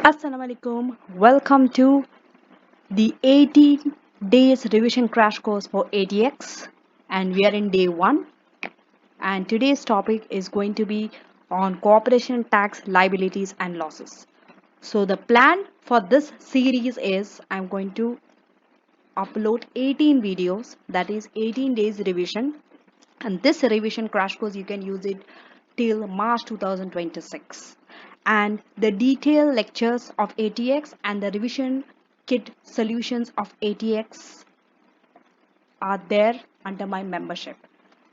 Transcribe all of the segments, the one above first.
Assalamu alaikum. Welcome to the 18 days revision crash course for ATX, and we are in day 1, and today's topic is going to be on corporation tax liabilities and losses. So the plan for this series is I'm going to upload 18 videos, that is 18 days revision, and this revision crash course you can use it till March 2026, and the detailed lectures of ATX and the revision kit solutions of ATX are there under my membership.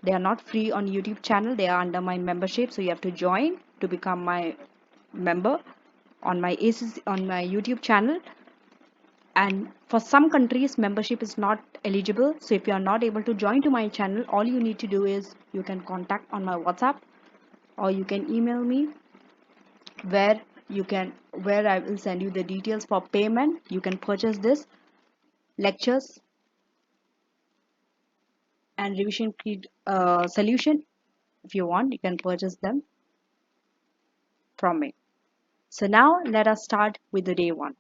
They are not free on YouTube channel, they are under my membership, so you have to join to become my member on my YouTube channel. And for some countries membership is not eligible, so if you are not able to join to my channel, all you need to do is you can contact on my WhatsApp, or you can email me, where I will send you the details for payment. You can purchase this lectures and revision kit solution. If you want, you can purchase them from me. So now let us start with the day 1.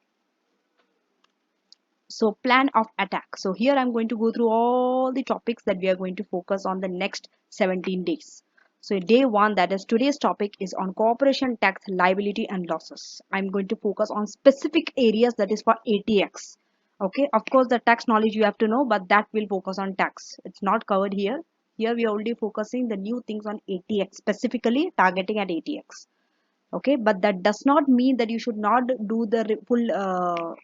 So plan of attack. So here I'm going to go through all the topics that we are going to focus on the next 17 days. So day 1, that is today's topic, is on corporation tax liability and losses. I'm going to focus on specific areas, that is for ATX. Okay, of course the tax knowledge you have to know, but that will focus on tax. It's not covered here. Here we are already focusing the new things on ATX, specifically targeting at ATX. Okay, but that does not mean that you should not do the full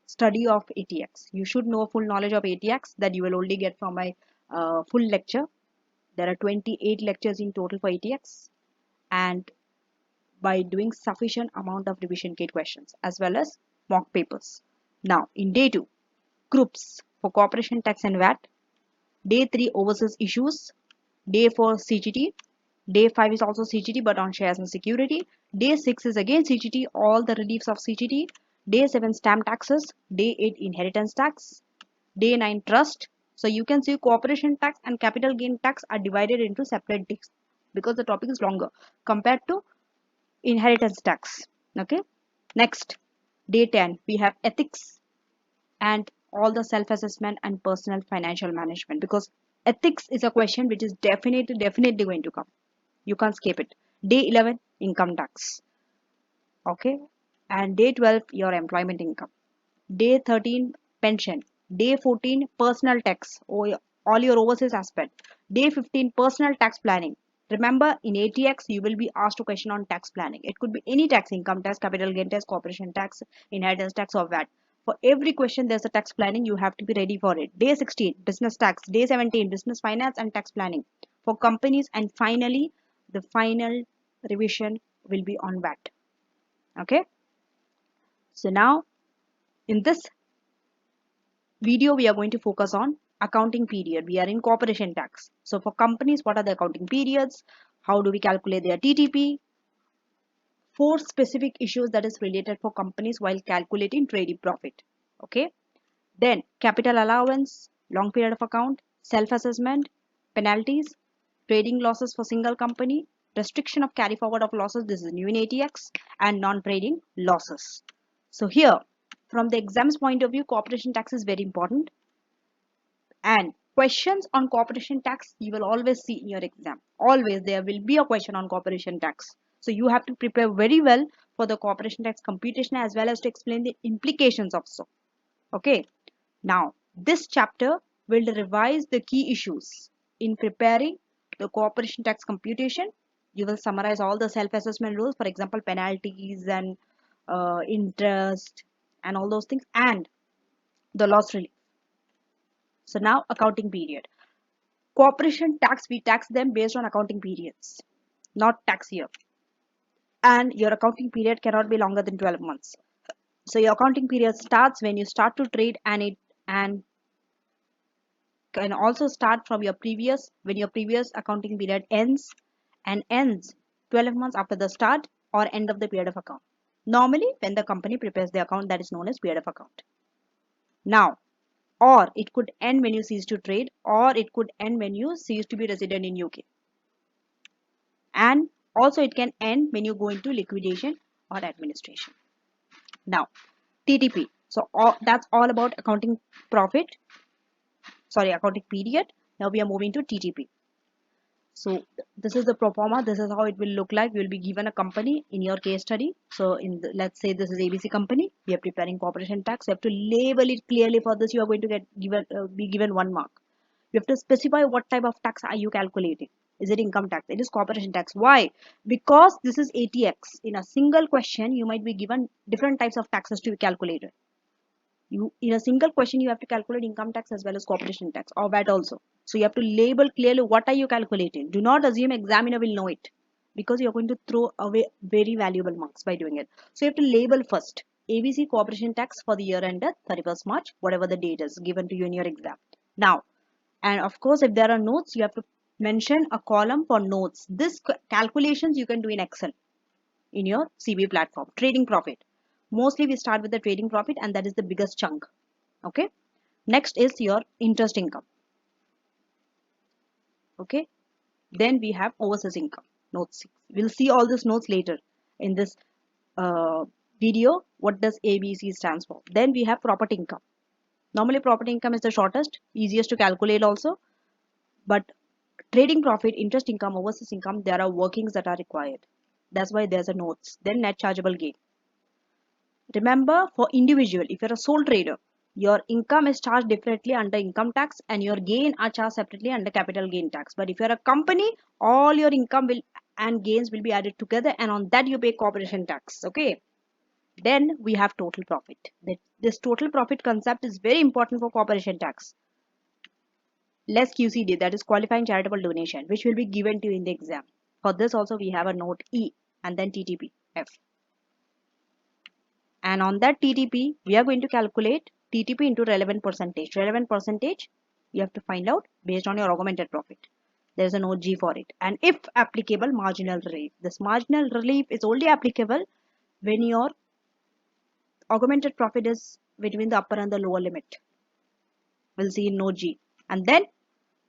study of ATX. You should know full knowledge of ATX that you will only get from my full lecture. There are 28 lectures in total for ATX, and by doing sufficient amount of revision kit questions as well as mock papers. Now in day 2, groups for corporation tax and VAT. Day 3, overseas issues. Day 4, CGT. Day 5 is also CGT but on shares and security. Day 6 is again CGT, all the reliefs of CGT. Day 7, stamp taxes. Day 8, inheritance tax. Day 9, trust. So you can see corporation tax and capital gain tax are divided into separate days because the topic is longer compared to inheritance tax. Okay. Next, day 10, we have ethics and all the self-assessment and personal financial management, because ethics is a question which is definitely going to come. You can't skip it. Day 11, income tax. Okay. And day 12, your employment income. Day 13, pension. Day 14, personal tax, all your overseas aspect. Day 15, personal tax planning. Remember, in ATX you will be asked a question on tax planning. It could be any tax: income tax, capital gain tax, corporation tax, inheritance tax, or VAT. For every question there's a tax planning, you have to be ready for it. Day 16, business tax. Day 17, business finance and tax planning for companies. And finally, the final revision will be on VAT. Okay. So now in this video we are going to focus on accounting period. We are in corporation tax. So for companies, what are the accounting periods? How do we calculate their TTP? 4 specific issues that is related for companies while calculating trading profit. Okay. Then capital allowance, long period of account, self-assessment, penalties, trading losses for single company, restriction of carry forward of losses, this is new in ATX, and non-trading losses. So here, from the exams point of view, corporation tax is very important, and questions on corporation tax you will always see in your exam. Always there will be a question on corporation tax. So you have to prepare very well for the corporation tax computation as well as to explain the implications of so. Okay. Now this chapter will revise the key issues in preparing the corporation tax computation. You will summarize all the self-assessment rules, for example penalties and interest and all those things, and the loss relief. So now accounting period. Corporation tax, we tax them based on accounting periods, not tax year. And your accounting period cannot be longer than 12 months. So your accounting period starts when you start to trade, and can also start from your previous, when your previous accounting period ends, and ends 12 months after the start or end of the period of account. Normally when the company prepares the account, that is known as period of account. Now, or it could end when you cease to trade, or it could end when you cease to be resident in UK. And also it can end when you go into liquidation or administration. Now, TTP. So that's all about accounting profit. Sorry, accounting period. Now we are moving to TTP. So this is the pro forma. This is how it will look like. You will be given a company in your case study. So let's say this is ABC company. We are preparing corporation tax. You have to label it clearly. For this, you are going to be given 1 mark. You have to specify what type of tax are you calculating. Is it income tax? It is corporation tax. Why? Because this is ATX. In a single question, you might be given different types of taxes to be calculated. You in a single question you have to calculate income tax as well as corporation tax or VAT also. So you have to label clearly what are you calculating. Do not assume examiner will know it, because you're going to throw away very valuable marks by doing it. So you have to label first ABC corporation tax for the year ended 31st March, whatever the date is given to you in your exam. Now, and of course, if there are notes, you have to mention a column for notes. This calculations you can do in Excel in your CB platform. Trading profit. Mostly we start with the trading profit, and that is the biggest chunk. Okay. Next is your interest income. Okay. Then we have overseas income. Note 6. We'll see all these notes later in this uh, video. What does ABC stands for? Then we have property income. Normally property income is the shortest, easiest to calculate also. But trading profit, interest income, overseas income, there are workings that are required. That's why there's a notes. Then net chargeable gain. Remember, for individual, if you're a sole trader, your income is charged differently under income tax and your gain are charged separately under capital gain tax. But if you're a company, all your income will and gains will be added together, and on that you pay corporation tax. Okay. Then we have total profit. This total profit concept is very important for corporation tax. Less QCD, that is qualifying charitable donation, which will be given to you in the exam. For this also we have a note E and then TTP F. And on that TTP, we are going to calculate TTP into relevant percentage. Relevant percentage, you have to find out based on your augmented profit. There is a note G for it. And if applicable, marginal relief. This marginal relief is only applicable when your augmented profit is between the upper and the lower limit. We'll see in note G. And then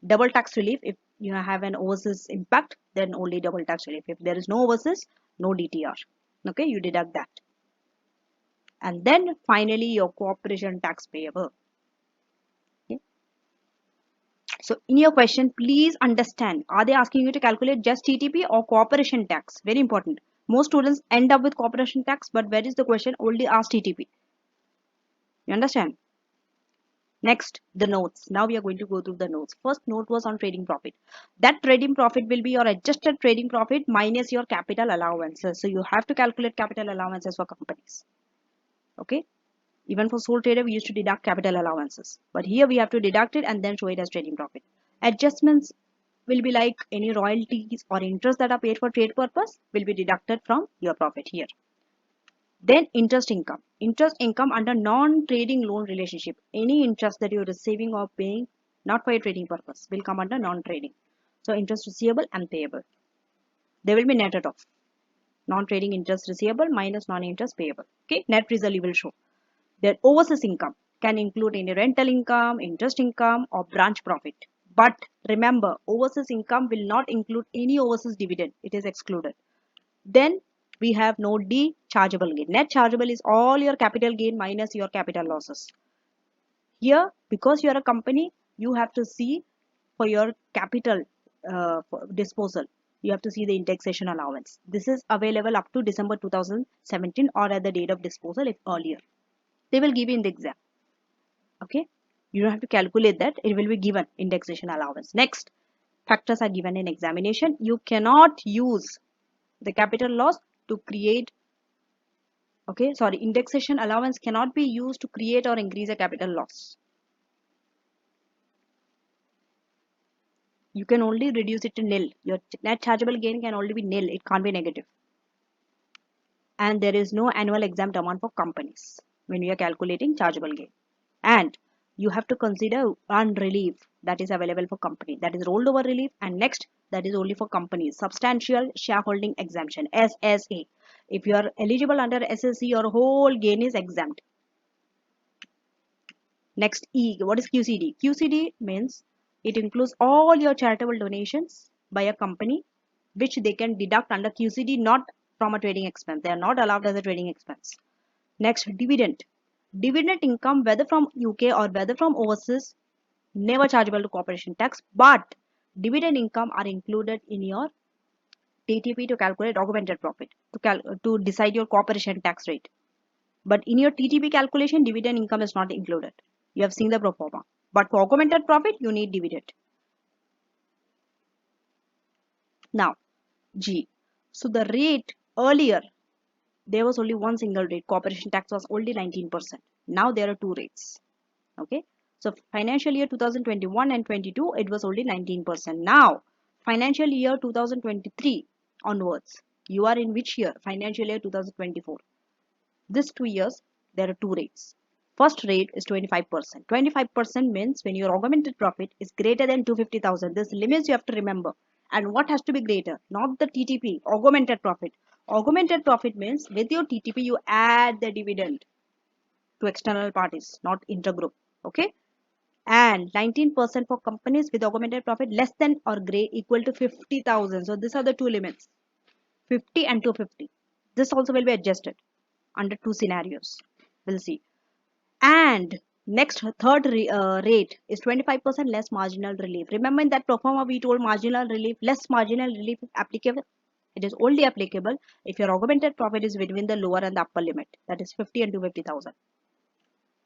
double tax relief. If you have an overseas impact, then only double tax relief. If there is no overseas, no DTR. Okay, you deduct that. And then finally your corporation tax payable. Okay. So in your question, please understand, are they asking you to calculate just TTP or corporation tax? Very important. Most students end up with corporation tax, but where is the question? Only ask TTP. You understand? Next, the notes. Now we are going to go through the notes. First note was on trading profit. That trading profit will be your adjusted trading profit minus your capital allowances. So you have to calculate capital allowances for companies. Okay. Even for sole trader, we used to deduct capital allowances. But here we have to deduct it and then show it as trading profit. Adjustments will be like any royalties or interest that are paid for trade purpose will be deducted from your profit here. Then interest income. Interest income under non-trading loan relationship. Any interest that you're receiving or paying not for a trading purpose will come under non-trading. So interest receivable and payable. They will be netted off. Non-trading interest receivable minus non-interest payable. Okay, net result you will show. Their overseas income can include any rental income, interest income, or branch profit. But remember, overseas income will not include any overseas dividend. It is excluded. Then we have note D, chargeable gain. Net chargeable is all your capital gain minus your capital losses. Here, because you are a company, you have to see for your capital for disposal. You have to see the indexation allowance. This is available up to December 2017 or at the date of disposal if earlier. They will give you in the exam. Okay, you don't have to calculate that, it will be given indexation allowance. Next, factors are given in examination. You cannot use the capital loss to create, okay, sorry, indexation allowance cannot be used to create or increase a capital loss. You can only reduce it to nil. Your net chargeable gain can only be nil, it can't be negative. And there is no annual exempt amount for companies when we are calculating chargeable gain. And you have to consider one relief that is available for company, that is rolled over relief, and next that is only for companies, substantial shareholding exemption, SSA. If you are eligible under SSE, your whole gain is exempt. Next, E, what is QCD? QCD means it includes all your charitable donations by a company which they can deduct under QCD, not from a trading expense. They are not allowed as a trading expense. Next, dividend. Dividend income, whether from UK or whether from overseas, never chargeable to corporation tax, but dividend income are included in your TTP to calculate augmented profit, to decide your corporation tax rate. But in your TTP calculation, dividend income is not included. You have seen the pro forma. But for augmented profit, you need dividend. Now, G. So the rate earlier, there was only one single rate. Corporation tax was only 19%. Now there are two rates. Okay. So financial year 2021 and 22, it was only 19%. Now, financial year 2023 onwards, you are in which year? Financial year 2024. These 2 years, there are two rates. First rate is 25%. 25% means when your augmented profit is greater than 250,000. This limits you have to remember. And what has to be greater? Not the TTP, augmented profit. Augmented profit means with your TTP, you add the dividend to external parties, not intergroup. Okay. And 19% for companies with augmented profit less than or equal to 50,000. So these are the two limits, 50 and 250. This also will be adjusted under two scenarios. We'll see. And next rate is 25% less marginal relief. Remember in that pro forma we told marginal relief, less marginal relief applicable. It is only applicable if your augmented profit is between the lower and the upper limit, that is 50 and 250,000.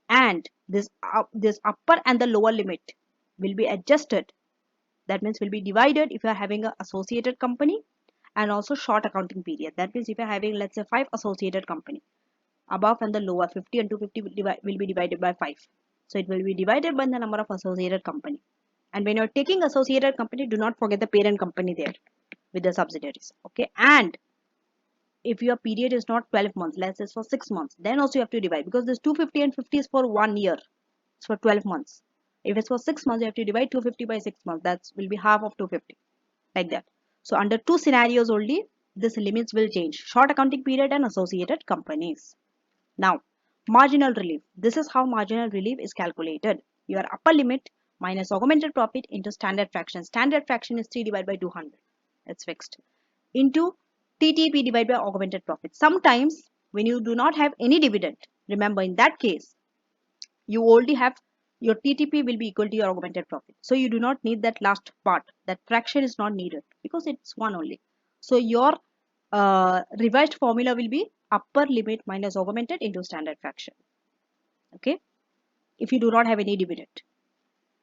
And this upper and the lower limit will be adjusted. That means will be divided if you are having an associated company and also short accounting period. That means if you are having, let's say, 5 associated company, above and the lower 50 and 250 will be divided by 5. So it will be divided by the number of associated company. And when you're taking associated company, do not forget the parent company there with the subsidiaries. Okay. And if your period is not 12 months, let's say for 6 months, then also you have to divide, because this 250 and 50 is for 1 year. It's for 12 months. If it's for 6 months, you have to divide 250 by 6 months. That will be half of 250, like that. So under two scenarios only, this limits will change: short accounting period and associated companies. Now, marginal relief. This is how marginal relief is calculated. Your upper limit minus augmented profit into standard fraction. Standard fraction is 3 divided by 200. It's fixed. Into TTP divided by augmented profit. Sometimes when you do not have any dividend, remember in that case, you only have your TTP will be equal to your augmented profit. So you do not need that last part. That fraction is not needed because it's one only. So your revised formula will be upper limit minus augmented into standard fraction. Okay. If you do not have any dividend.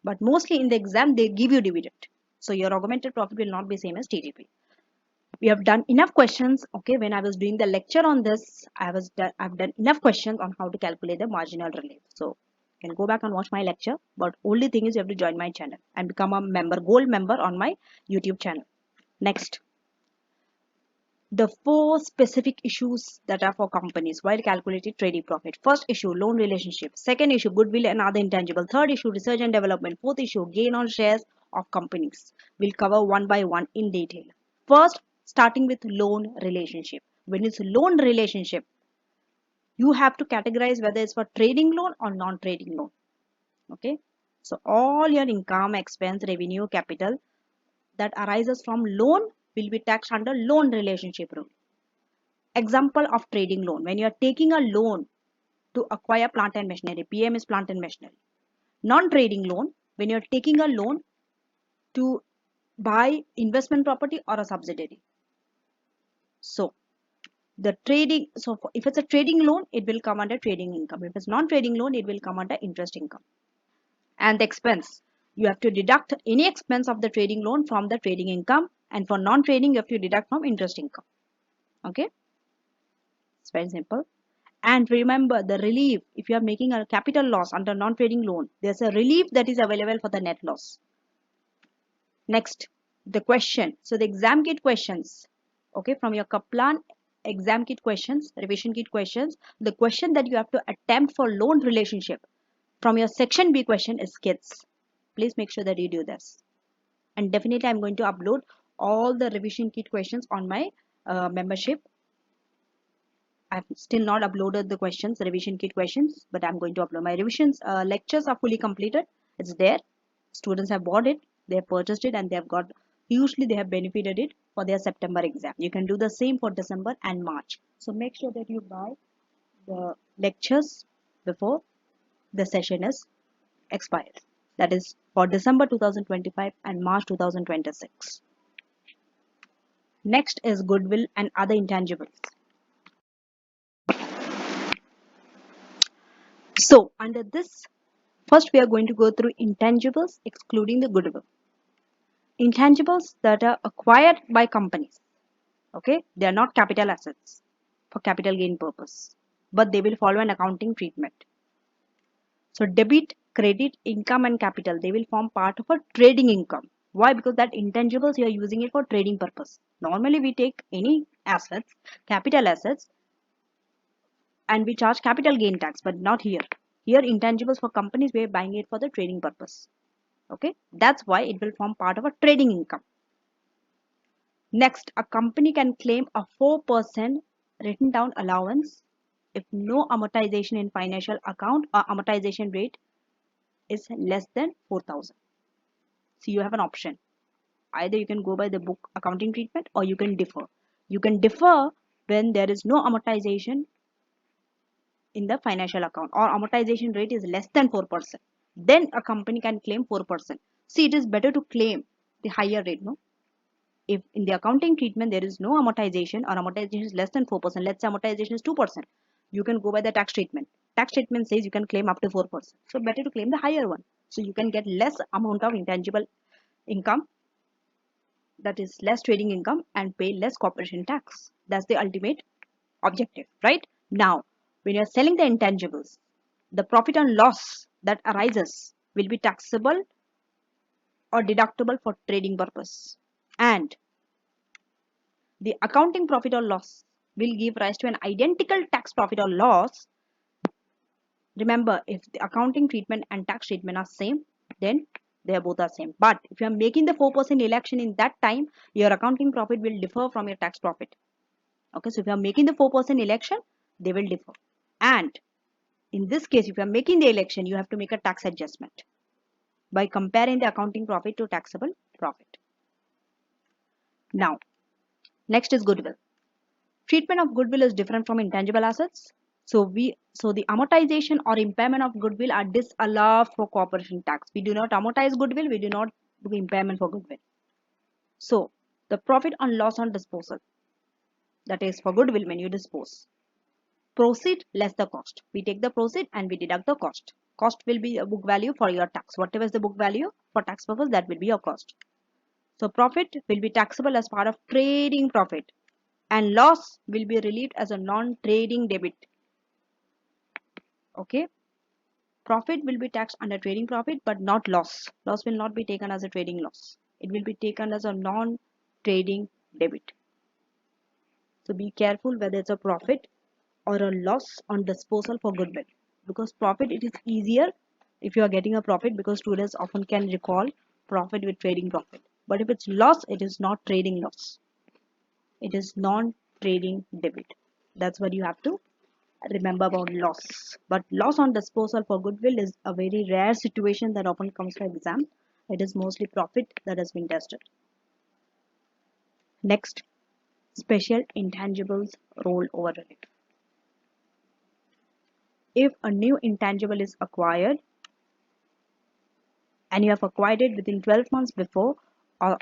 But mostly in the exam, they give you dividend. So your augmented profit will not be same as TTP. We have done enough questions. Okay. When I was doing the lecture on this, I've done enough questions on how to calculate the marginal relief. So you can go back and watch my lecture. But only thing is you have to join my channel and become a member, gold member on my YouTube channel. Next. The 4 specific issues that are for companies while calculating trading profit. First issue, loan relationship. Second issue, goodwill and other intangible. Third issue, research and development. Fourth issue, gain on shares of companies. We'll cover one by one in detail. First, starting with loan relationship. When it's loan relationship, you have to categorize whether it's for trading loan or non-trading loan. Okay. So all your income, expense, revenue, capital that arises from loan will be taxed under loan relationship rule. Example of trading loan. When you are taking a loan to acquire plant and machinery, PM is plant and machinery. Non-trading loan, when you are taking a loan to buy investment property or a subsidiary. So the trading, so if it's a trading loan, it will come under trading income. If it's non-trading loan, it will come under interest income. And the expense, you have to deduct any expense of the trading loan from the trading income, and for non-trading you have to deduct from interest income. Okay, it's very simple. And remember the relief, if you are making a capital loss under non-trading loan, there's a relief that is available for the net loss. Next, the question. So the exam kit questions, okay, from your Kaplan exam kit questions, revision kit questions, the question that you have to attempt for loan relationship from your section B question is kits. Please make sure that you do this. And definitely I'm going to upload all the revision kit questions on my membership. I've still not uploaded the questions, revision kit questions, but I'm going to upload. My revisions lectures are fully completed. It's there. Students have bought it, they have purchased it, and they have got, usually they have benefited it for their September exam. You can do the same for December and March. So make sure that you buy the lectures before the session is expired. That is for December 2025 and March 2026. Next is goodwill and other intangibles. So under this, first we are going to go through intangibles excluding the goodwill. Intangibles that are acquired by companies. Okay, they are not capital assets for capital gain purpose, but they will follow an accounting treatment. So debit, credit, income and capital, they will form part of a trading income. Why? Because that intangibles you are using it for trading purpose. Normally we take any assets, capital assets, and we charge capital gain tax, but not here. Here intangibles for companies, we are buying it for the trading purpose. Okay, that's why it will form part of a trading income. Next, a company can claim a 4% written down allowance if no amortization in financial account or amortization rate is less than 4,000. So you have an option. Either you can go by the book accounting treatment or you can defer. You can defer when there is no amortization in the financial account or amortization rate is less than 4%. Then a company can claim 4%. See, it is better to claim the higher rate, no? If in the accounting treatment there is no amortization or amortization is less than 4%, let's say amortization is 2%, you can go by the tax treatment. Tax treatment says you can claim up to 4%. So better to claim the higher one. So you can get less amount of intangible income, that is less trading income, and pay less corporation tax. That's the ultimate objective, right? Now, when you're selling the intangibles, the profit and loss that arises will be taxable or deductible for trading purpose. And the accounting profit or loss will give rise to an identical tax profit or loss. Remember, if the accounting treatment and tax treatment are same, then they are both the same. But if you are making the 4% election in that time, your accounting profit will differ from your tax profit. Okay, so if you are making the 4% election, they will differ. And in this case, if you are making the election, you have to make a tax adjustment by comparing the accounting profit to taxable profit. Now, next is goodwill. Treatment of goodwill is different from intangible assets. So the amortization or impairment of goodwill are disallowed for corporation tax. We do not amortize goodwill, we do not do impairment for goodwill. So the profit on loss on disposal, that is for goodwill when you dispose. Proceed less the cost. We take the proceed and we deduct the cost. Cost will be a book value for your tax. Whatever is the book value for tax purpose, that will be your cost. So profit will be taxable as part of trading profit, and loss will be relieved as a non-trading debit. Okay, profit will be taxed under trading profit but not loss. Loss will not be taken as a trading loss. It will be taken as a non-trading debit. So be careful whether it's a profit or a loss on disposal for goodwill, because profit, it is easier if you are getting a profit, because students often can recall profit with trading profit. But if it's loss, it is not trading loss. It is non-trading debit. That's what you have to remember about loss. But loss on disposal for goodwill is a very rare situation that often comes to exam. It is mostly profit that has been tested. Next, special intangibles roll over relief. If a new intangible is acquired and you have acquired it within 12 months before or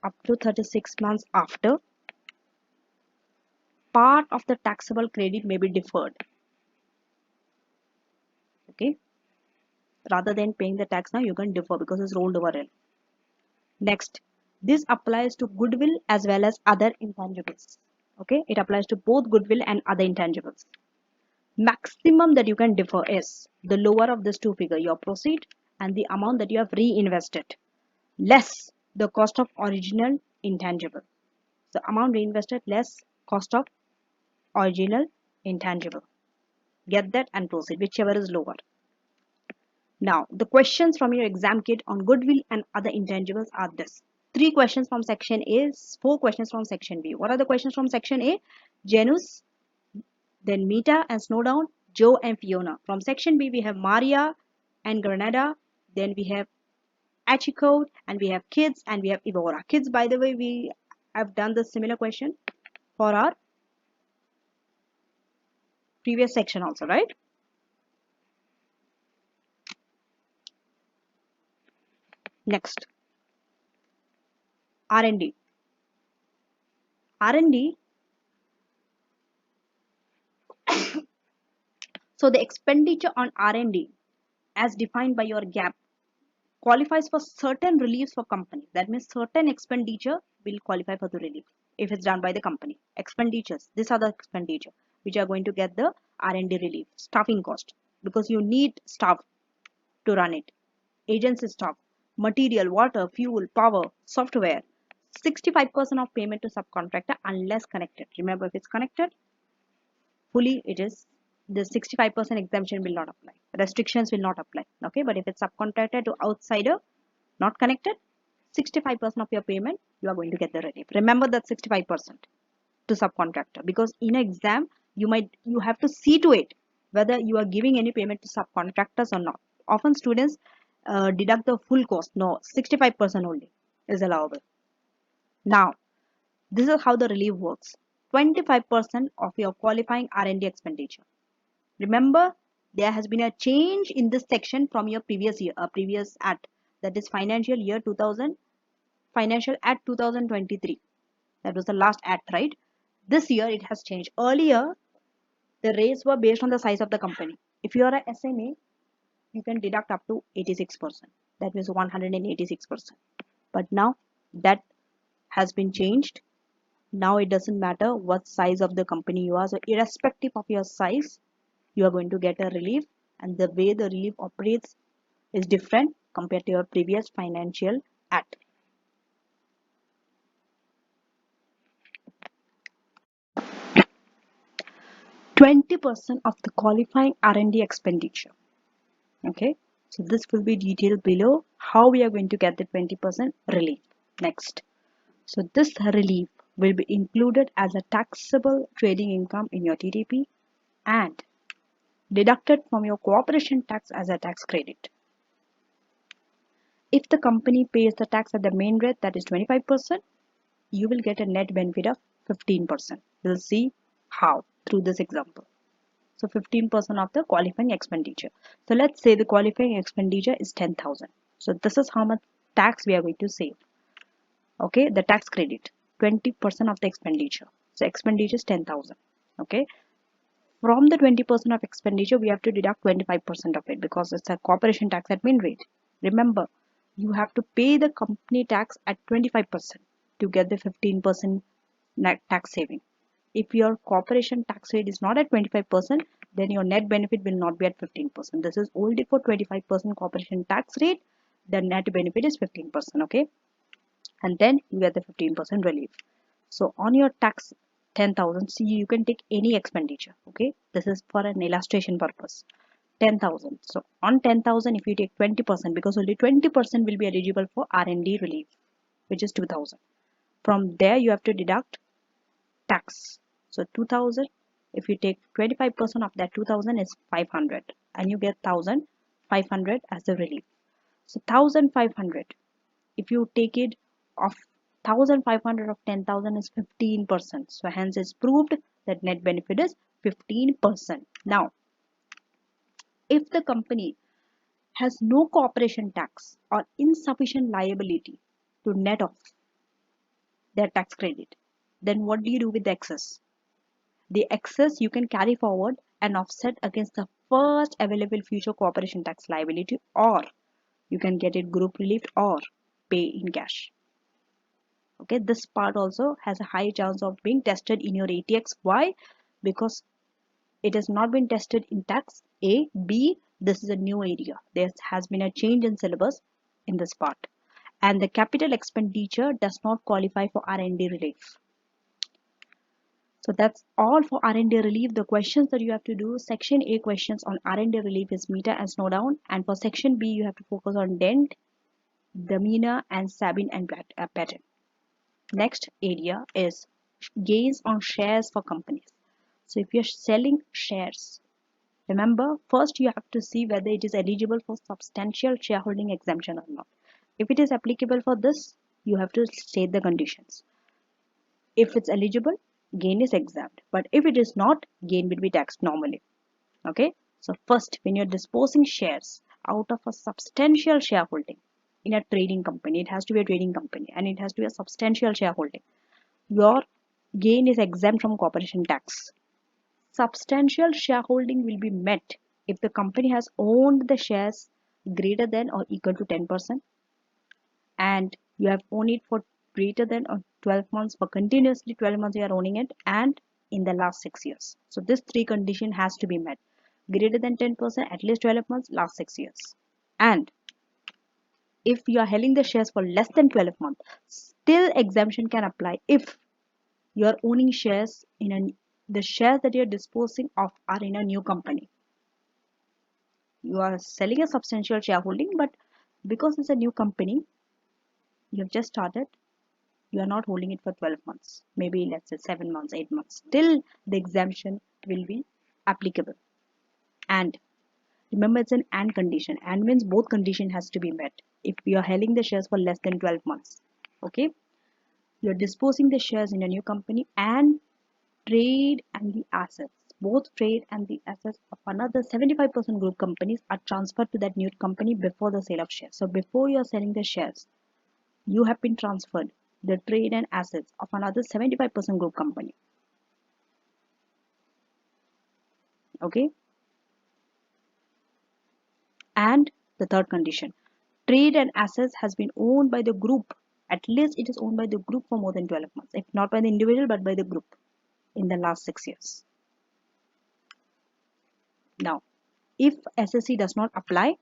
up to 36 months after, part of the taxable credit may be deferred. Okay, rather than paying the tax now, you can defer because it's rolled over in. Next, this applies to goodwill as well as other intangibles. Okay, it applies to both goodwill and other intangibles. Maximum that you can defer is the lower of these two figures, your proceed and the amount that you have reinvested, less the cost of original intangible. The amount reinvested less cost of original intangible. Get that and proceed, whichever is lower. Now, the questions from your exam kit on goodwill and other intangibles are this. 3 questions from section A, 4 questions from section B. What are the questions from section A? Janus, then Mita and Snowdown, Joe and Fiona. From section B, we have Maria and Granada. Then we have Achiko, and we have Kids, and we have Evora. Kids, by the way, we have done the similar question for our previous section also, right? Next, R&D. R&D, so the expenditure on R&D as defined by your gap qualifies for certain reliefs for company. That means certain expenditure will qualify for the relief if it's done by the company. Expenditures, these are the expenditure which are going to get the R&D relief. Staffing cost, because you need staff to run it. Agency staff, material, water, fuel, power, software. 65% of payment to subcontractor unless connected. Remember, if it's connected, fully it is the 65% exemption will not apply. Restrictions will not apply. Okay, but if it's subcontracted to outsider, not connected, 65% of your payment you are going to get the relief. Remember that 65% to subcontractor, because in exam you have to see to it whether you are giving any payment to subcontractors or not. Often students deduct the full cost. No, 65% only is allowable. Now this is how the relief works. 25% of your qualifying R&D expenditure. Remember, there has been a change in this section from your previous year, previous act, that is financial year 2000, financial act 2023. That was the last act, right? This year it has changed. Earlier, the rates were based on the size of the company. If you are a SME, you can deduct up to 86%. That means 186%. But now that has been changed. Now it doesn't matter what size of the company you are. So irrespective of your size, you are going to get a relief, and the way the relief operates is different compared to your previous financial act. %20 of the qualifying R&D expenditure. Okay, so this will be detailed below how we are going to get the 20% relief. Next, so this relief will be included as a taxable trading income in your TDP and deducted from your corporation tax as a tax credit. If the company pays the tax at the main rate, that is 25%, you will get a net benefit of 15%. We'll see how through this example. So 15% of the qualifying expenditure. So let's say the qualifying expenditure is 10,000. So this is how much tax we are going to save. Okay, the tax credit, 20% of the expenditure. So expenditure is 10,000. Okay, from the 20% of expenditure, we have to deduct 25% of it because it's a corporation tax at main rate. Remember, you have to pay the company tax at 25% to get the 15% net tax saving. If your corporation tax rate is not at 25%, then your net benefit will not be at 15%. This is only for 25% corporation tax rate. The net benefit is 15%. Okay, and then you get the 15% relief. So on your tax 10,000, see, you can take any expenditure. Okay, this is for an illustration purpose. 10,000. So on 10,000, if you take 20%, because only 20% will be eligible for R&D relief, which is 2,000. From there, you have to deduct tax. So 2,000. If you take 25% of that 2,000 is 500, and you get 1,500 as the relief. So 1,500. If you take it of 1,500 of 10,000 is 15%. So hence it's proved that net benefit is 15%. Now, if the company has no corporation tax or insufficient liability to net off their tax credit, then what do you do with the excess? The excess you can carry forward and offset against the first available future corporation tax liability, or you can get it group relief or pay in cash. Okay, this part also has a high chance of being tested in your ATX. Why? Because it has not been tested in tax A. B, this is a new area. There has been a change in syllabus in this part, and the capital expenditure does not qualify for R&D relief. So that's all for R&D relief. The questions that you have to do, section A questions on R&D relief is meter and snow down, and for section B you have to focus on dent, demeanor, and Sabin and pattern. Next area is gains on shares for companies. So if you're selling shares, remember, first you have to see whether it is eligible for substantial shareholding exemption or not. If it is applicable for this, you have to state the conditions. If it's eligible, gain is exempt. But if it is not, gain will be taxed normally. Okay. So first, when you're disposing shares out of a substantial shareholding in a trading company, it has to be a trading company and it has to be a substantial shareholding. Your gain is exempt from corporation tax. Substantial shareholding will be met if the company has owned the shares greater than or equal to 10% and you have owned it for greater than or 12 months, for continuously 12 months you are owning it, and in the last 6 years. So this three condition has to be met: greater than 10%, at least 12 months, last 6 years. And if you are holding the shares for less than 12 months, still exemption can apply if you are owning shares in the shares that you are disposing of are in a new company. You are selling a substantial shareholding, but because it's a new company, you have just started, you are not holding it for 12 months, maybe let's say 7 months, 8 months, still the exemption will be applicable. And remember, it's an and condition. And means both condition has to be met if you are holding the shares for less than 12 months. Okay, you're disposing the shares in a new company, and trade and the assets, both trade and the assets of another 75% group companies are transferred to that new company before the sale of shares. So before you are selling the shares, you have been transferred the trade and assets of another 75% group company. Okay. And the third condition, trade and assets has been owned by the group, at least it is owned by the group for more than 12 months, if not by the individual but by the group, in the last 6 years. Now if SSC does not apply,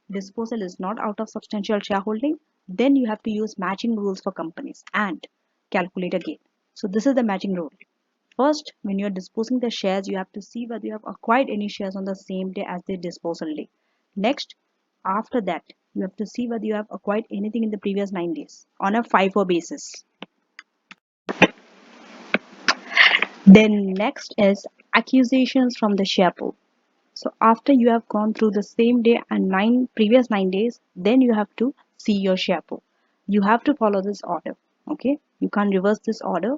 disposal is not out of substantial shareholding, then you have to use matching rules for companies and calculate a gain. So this is the matching rule. First, when you're disposing the shares, you have to see whether you have acquired any shares on the same day as the disposal day. Next, after that, you have to see whether you have acquired anything in the previous 9 days on a FIFO basis. Then next is acquisitions from the share pool. So after you have gone through the same day and previous 9 days, then you have to see your share pool. You have to follow this order. Okay, you can't reverse this order.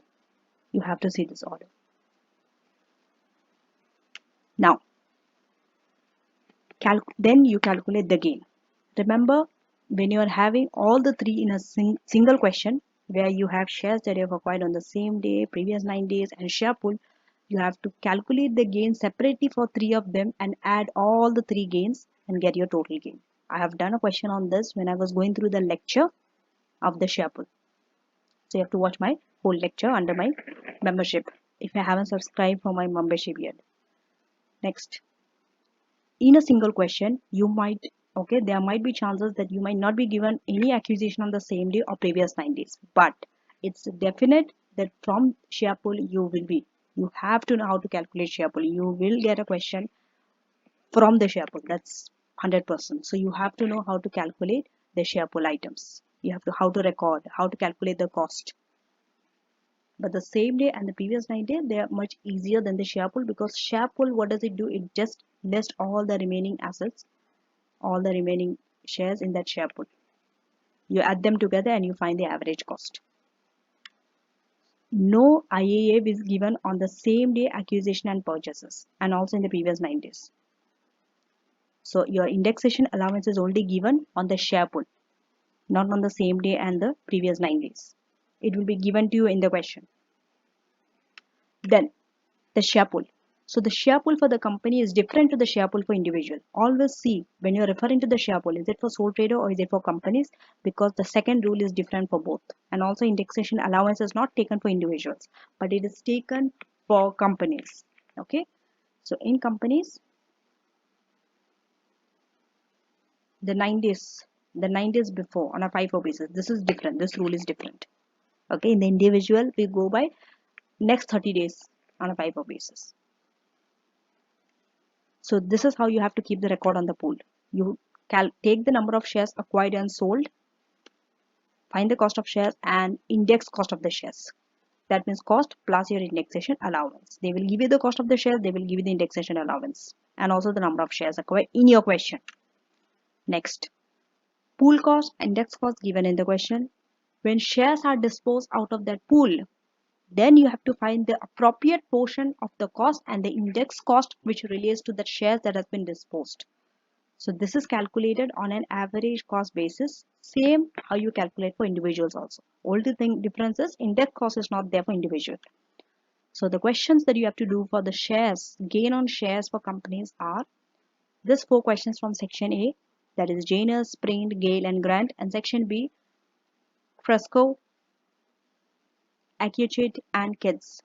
You have to see this order. Now, then you calculate the gain. Remember, when you are having all the three in a single question, where you have shares that you have acquired on the same day, previous 9 days, and share pool, you have to calculate the gain separately for three of them and add all the three gains and get your total gain. I have done a question on this when I was going through the lecture of the share pool. So you have to watch my whole lecture under my membership if you haven't subscribed for my membership yet. Next, in a single question, you might, okay, there might be chances that you might not be given any acquisition on the same day or previous 9 days, but it's definite that from share pool you have to know how to calculate share pool. You will get a question from the share pool, that's 100%. So you have to know how to calculate the share pool items. You have to how to record, how to calculate the cost. But the same day and the previous 9 days, they are much easier than the share pool, because share pool, what does it do? It just lists all the remaining assets, all the remaining shares in that share pool. You add them together and you find the average cost. No IAA is given on the same day acquisition and purchases, and also in the previous 9 days. So your indexation allowance is only given on the share pool, not on the same day and the previous 9 days. It will be given to you in the question. Then the share pool. So the share pool for the company is different to the share pool for individual. Always see when you're referring to the share pool, is it for sole trader or is it for companies? Because the second rule is different for both. And also indexation allowance is not taken for individuals, but it is taken for companies. Okay. So in companies, the 9 days before on a FIFO basis, this is different. This rule is different. Okay. In the individual, we go by next 30 days on a FIFO basis. So this is how you have to keep the record on the pool. You take the number of shares acquired and sold, find the cost of shares and index cost of the shares. That means cost plus your indexation allowance. They will give you the cost of the shares, they will give you the indexation allowance, and also the number of shares acquired in your question. Next, pool cost, index cost given in the question. When shares are disposed out of that pool, Then you have to find the appropriate portion of the cost and the index cost which relates to the shares that has been disposed. So this is calculated on an average cost basis. Same how you calculate for individuals also. Only thing difference is index cost is not there for individual. So the questions that you have to do for the shares, gain on shares for companies are this 4 questions from section A, that is Janus, Sprint, Gale and Grant, and section B, Fresco, Accutate and Kids.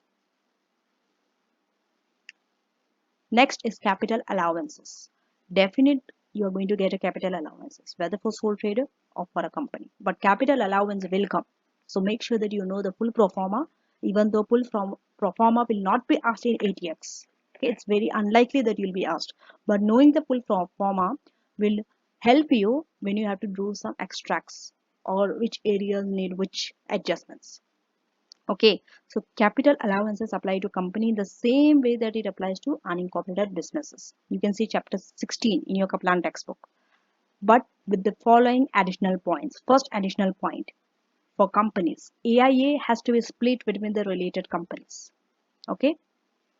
Next is capital allowances. Definite you are going to get a capital allowances, whether for sole trader or for a company. But capital allowance will come. So make sure that you know the full pro forma, even though full from pro forma will not be asked in ATX. Okay, it's very unlikely that you'll be asked. But knowing the full pro forma will help you when you have to do some extracts or which areas need which adjustments. Okay, so capital allowances apply to company in the same way that it applies to unincorporated businesses. You can see chapter 16 in your Kaplan textbook, but with the following additional points. First additional point, for companies, AIA has to be split between the related companies. Okay,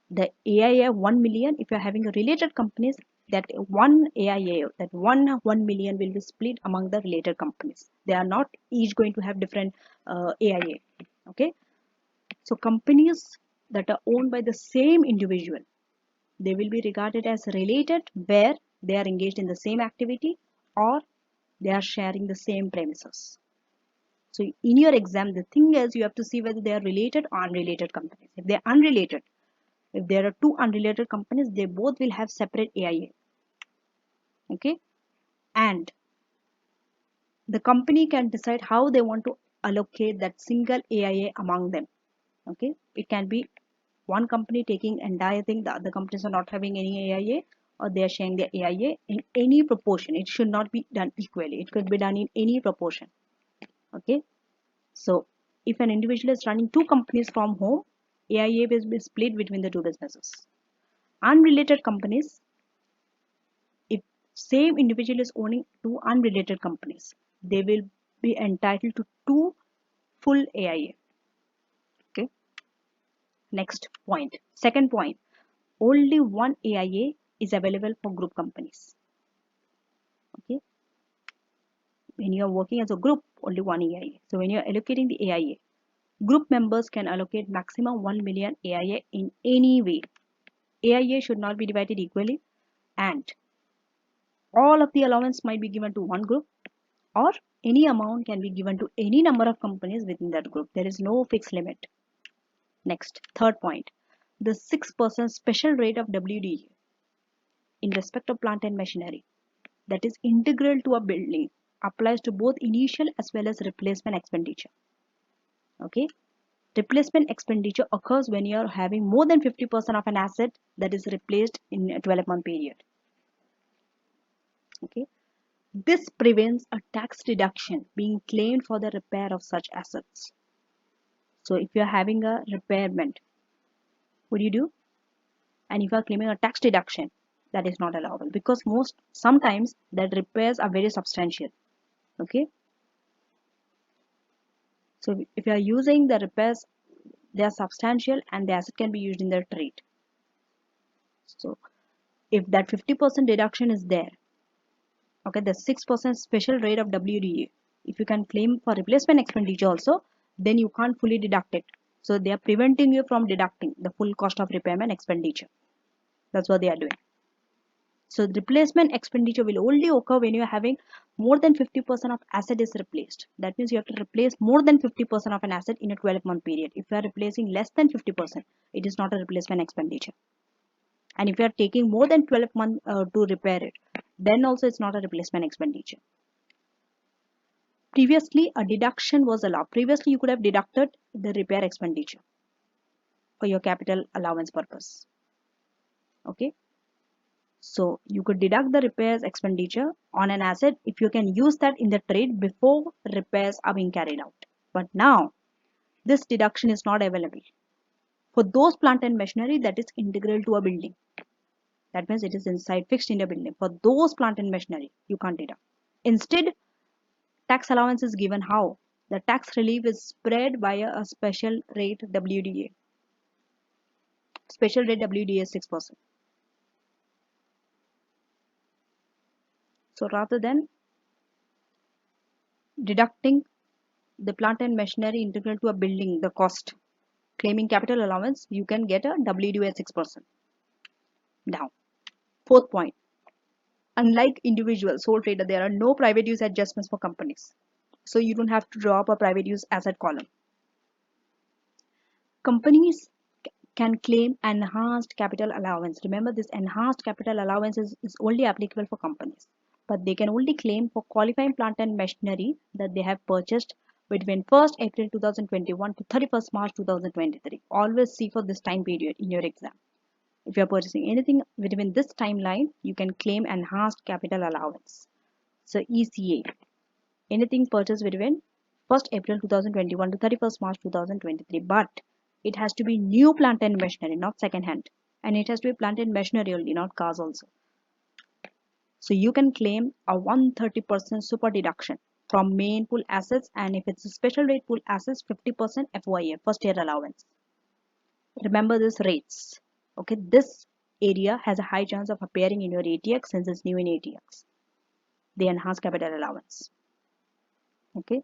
the AIA 1 million, if you're having a related companies, that one AIA, that 1 million will be split among the related companies. They are not each going to have different AIA. Okay, so companies that are owned by the same individual, they will be regarded as related where they are engaged in the same activity or they are sharing the same premises. So in your exam, the thing is you have to see whether they are related or unrelated companies. If they are unrelated, if there are two unrelated companies, they both will have separate AIA. Okay, and the company can decide how they want to allocate that single AIA among them. Okay, it can be one company taking entire thing, the other companies are not having any AIA, or they are sharing their AIA in any proportion. It should not be done equally. It could be done in any proportion. Okay, so if an individual is running two companies from home, AIA will be split between the two businesses. Unrelated companies, if same individual is owning two unrelated companies, they will be entitled to two full AIA. Okay, next point, second point, only one AIA is available for group companies. Okay, when you are working as a group, only one AIA. So when you are allocating the AIA, group members can allocate maximum 1 million AIA in any way. AIA should not be divided equally, and all of the allowance might be given to one group, or any amount can be given to any number of companies within that group. There is no fixed limit. Next, third point, the 6% special rate of WDA in respect of plant and machinery that is integral to a building applies to both initial as well as replacement expenditure. Okay, replacement expenditure occurs when you are having more than 50% of an asset that is replaced in a 12-month period. Okay, this prevents a tax deduction being claimed for the repair of such assets. So if you are having a repairment, what do? And if you are claiming a tax deduction, that is not allowable, because sometimes that repairs are very substantial. Okay, so if you are using the repairs, they are substantial and the asset can be used in their trade. So if that 50% deduction is there, okay, the 6% special rate of WDA, if you can claim for replacement expenditure also, then you can't fully deduct it. So they are preventing you from deducting the full cost of repairment expenditure. That's what they are doing. So the replacement expenditure will only occur when you are having more than 50% of asset is replaced. That means you have to replace more than 50% of an asset in a 12-month period. If you are replacing less than 50%, it is not a replacement expenditure. And if you are taking more than 12 months to repair it, then also it's not a replacement expenditure. Previously, a deduction was allowed. Previously, you could have deducted the repair expenditure for your capital allowance purpose. Okay, so you could deduct the repairs expenditure on an asset if you can use that in the trade before repairs are being carried out. But now this deduction is not available for those plant and machinery that is integral to a building. That means it is inside fixed in the building. For those plant and machinery, you can't deduct. Instead, tax allowance is given how? The tax relief is spread via a special rate WDA. Special rate WDA is 6%. So rather than deducting the plant and machinery integral to a building, the cost, claiming capital allowance, you can get a WDA at 6%. Now, fourth point. Unlike individual sole trader, there are no private use adjustments for companies. So you don't have to draw up a private use asset column. Companies can claim enhanced capital allowance. Remember, this enhanced capital allowance is only applicable for companies, but they can only claim for qualifying plant and machinery that they have purchased between 1st April 2021 to 31st March 2023. Always see for this time period in your exam. If you are purchasing anything within this timeline, you can claim enhanced capital allowance. So ECA, anything purchased between 1st April 2021 to 31st March 2023, but it has to be new plant and machinery, not second hand, and it has to be plant and machinery only, not cars also. So you can claim a 130% super deduction from main pool assets, and if it's a special rate pool assets, 50% FYA, first year allowance. Remember these rates. Okay, this area has a high chance of appearing in your ATX since it's new in ATX, the enhanced capital allowance. Okay.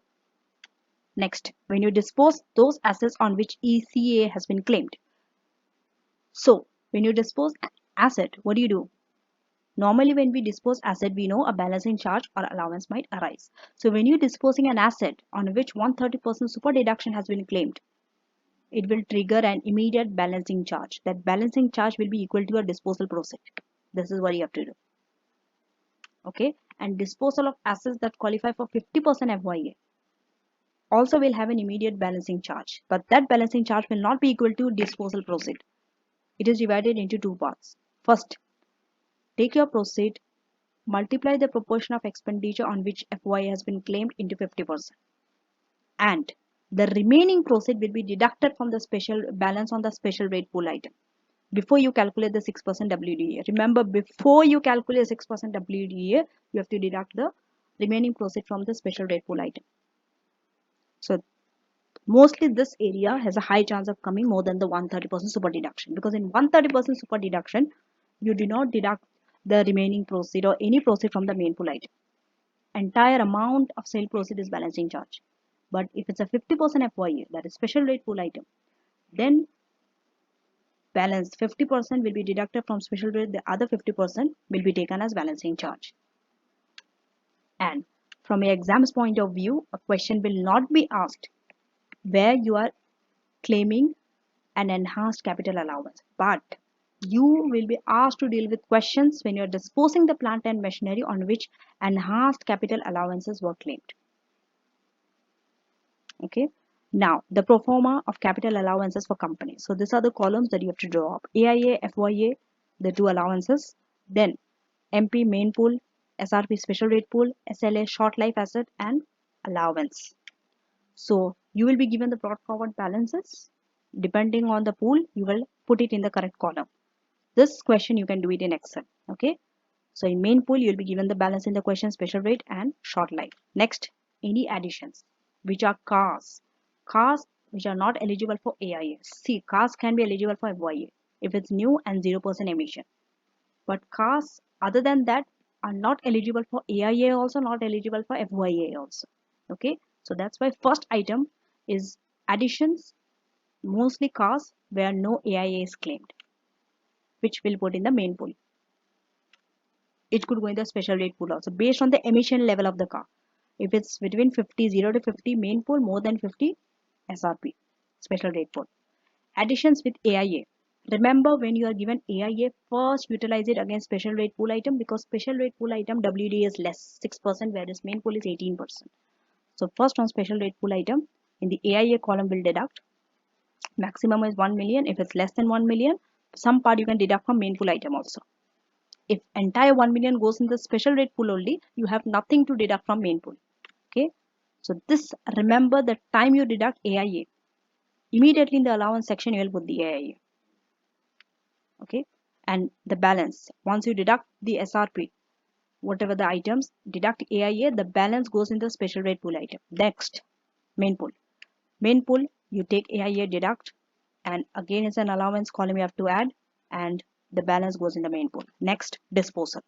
Next, when you dispose those assets on which ECA has been claimed. So, when you dispose asset, what do? Normally, when we dispose asset, we know a balancing charge or allowance might arise. So, when you're disposing an asset on which 130% super deduction has been claimed, it will trigger an immediate balancing charge. That balancing charge will be equal to your disposal proceed. This is what you have to do. Okay, and disposal of assets that qualify for 50% FYA also will have an immediate balancing charge, but that balancing charge will not be equal to disposal proceed. It is divided into two parts. First, take your proceed, multiply the proportion of expenditure on which FYA has been claimed into 50%, and the remaining proceed will be deducted from the special balance on the special rate pool item before you calculate the 6% WDA. Remember, before you calculate 6% WDA, you have to deduct the remaining proceed from the special rate pool item. So mostly this area has a high chance of coming more than the 130% super deduction, because in 130% super deduction, you do not deduct the remaining proceed or any proceed from the main pool item. Entire amount of sale proceed is balancing charge. But if it's a 50% FYA, that is special rate pool item, then balance 50% will be deducted from special rate, the other 50% will be taken as balancing charge. And from your exam's point of view, a question will not be asked where you are claiming an enhanced capital allowance, but you will be asked to deal with questions when you are disposing the plant and machinery on which enhanced capital allowances were claimed. Okay, now the pro forma of capital allowances for companies. So these are the columns that you have to draw up: AIA, FYA, the two allowances, then MP main pool, SRP special rate pool, SLA short life asset, and allowance. So you will be given the brought forward balances. Depending on the pool, you will put it in the correct column. This question you can do it in Excel. Okay, so in main pool, you'll be given the balance in the question, special rate, and short life. Next, any additions, which are cars which are not eligible for AIA. See, cars can be eligible for FYA if it's new and 0% emission, but cars other than that are not eligible for AIA, also not eligible for FYA also. Okay, so that's why first item is additions, mostly cars where no AIA is claimed, which will put in the main pool. It could go in the special rate pool also based on the emission level of the car. If it's between 0 to 50, main pool, more than 50, SRP, special rate pool. Additions with AIA. Remember, when you are given AIA, first utilize it against special rate pool item, because special rate pool item WD is less, 6%, whereas main pool is 18%. So first on special rate pool item, in the AIA column will deduct. Maximum is 1 million. If it's less than 1 million, some part you can deduct from main pool item also. If entire 1 million goes in the special rate pool only, you have nothing to deduct from main pool. Okay, so this, remember, the time you deduct AIA, immediately in the allowance section you will put the AIA. Okay, and the balance, once you deduct the SRP, whatever the items, deduct AIA, the balance goes in the special rate pool item. Next, Main pool. Main pool, you take AIA deduct, and again it's an allowance column you have to add, and the balance goes in the main pool. Next, disposal.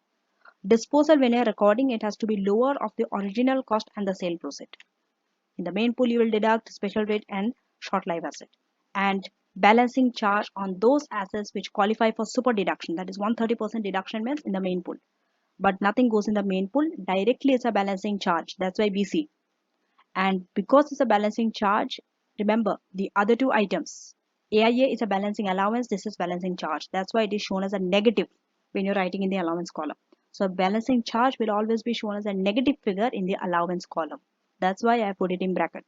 Disposal, when you're recording, it has to be lower of the original cost and the sale proceed. In the main pool, you will deduct special rate and short life asset. And balancing charge on those assets which qualify for super deduction. That is 130% deduction means in the main pool. But nothing goes in the main pool. Directly it's a balancing charge. That's why BC. And because it's a balancing charge, remember the other two items. AIA is a balancing allowance. This is balancing charge. That's why it is shown as a negative when you're writing in the allowance column. So balancing charge will always be shown as a negative figure in the allowance column. That's why I put it in bracket.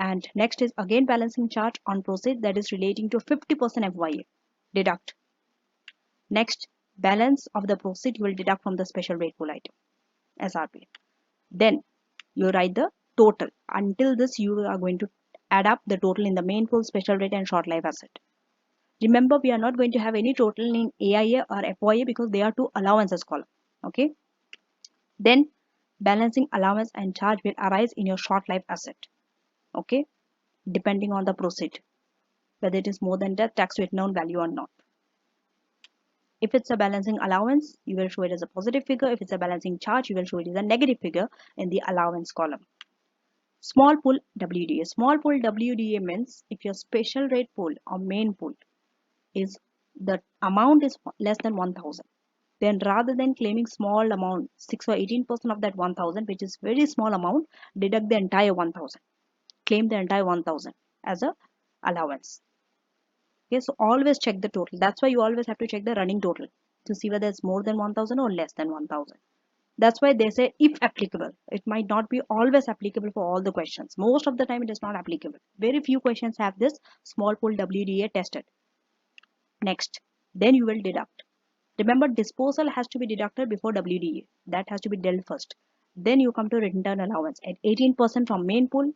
And next is again balancing charge on proceed, that is relating to 50% FYA. Deduct. Next, balance of the proceed you will deduct from the special rate pool item, SRP. Then you write the total. Until this, you are going to add up the total in the main pool, special rate and short life asset. Remember, we are not going to have any total in AIA or FYA because they are two allowances column. Okay. Then balancing allowance and charge will arise in your short life asset. Okay. Depending on the proceed, whether it is more than that tax with known value or not. If it's a balancing allowance, you will show it as a positive figure. If it's a balancing charge, you will show it as a negative figure in the allowance column. Small pool WDA. Small pool WDA means if your special rate pool or main pool is the amount is less than 1000, then rather than claiming small amount 6 or 18% of that 1000, which is very small amount, deduct the entire 1000. Claim the entire 1000 as a allowance. Okay, so always check the total. That's why you always have to check the running total to see whether it's more than 1000 or less than 1000. That's why they say if applicable. It might not be always applicable for all the questions. Most of the time it is not applicable. Very few questions have this small pool WDA tested. Next, then you will deduct. Remember, disposal has to be deducted before WDA. That has to be dealt first. Then you come to return allowance at 18% from main pool.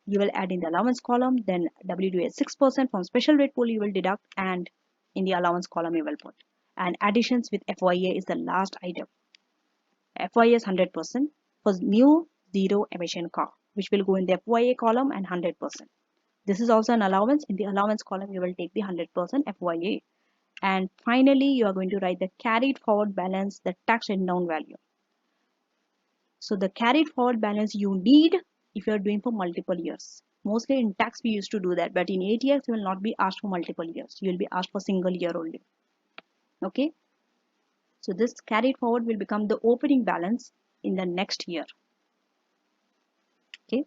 You will add in the allowance column. Then WDA 6% from special rate pool you will deduct, and in the allowance column you will put. And additions with FYA is the last item. FYA is 100% for new zero emission car, which will go in the FYA column, and 100%. This is also an allowance. In the allowance column, you will take the 100% FYA. And finally, you are going to write the carried forward balance, the tax written down value. So the carried forward balance you need if you are doing for multiple years. Mostly in tax we used to do that, but in ATX you will not be asked for multiple years. You will be asked for single year only. Okay. So this carried forward will become the opening balance in the next year. Okay.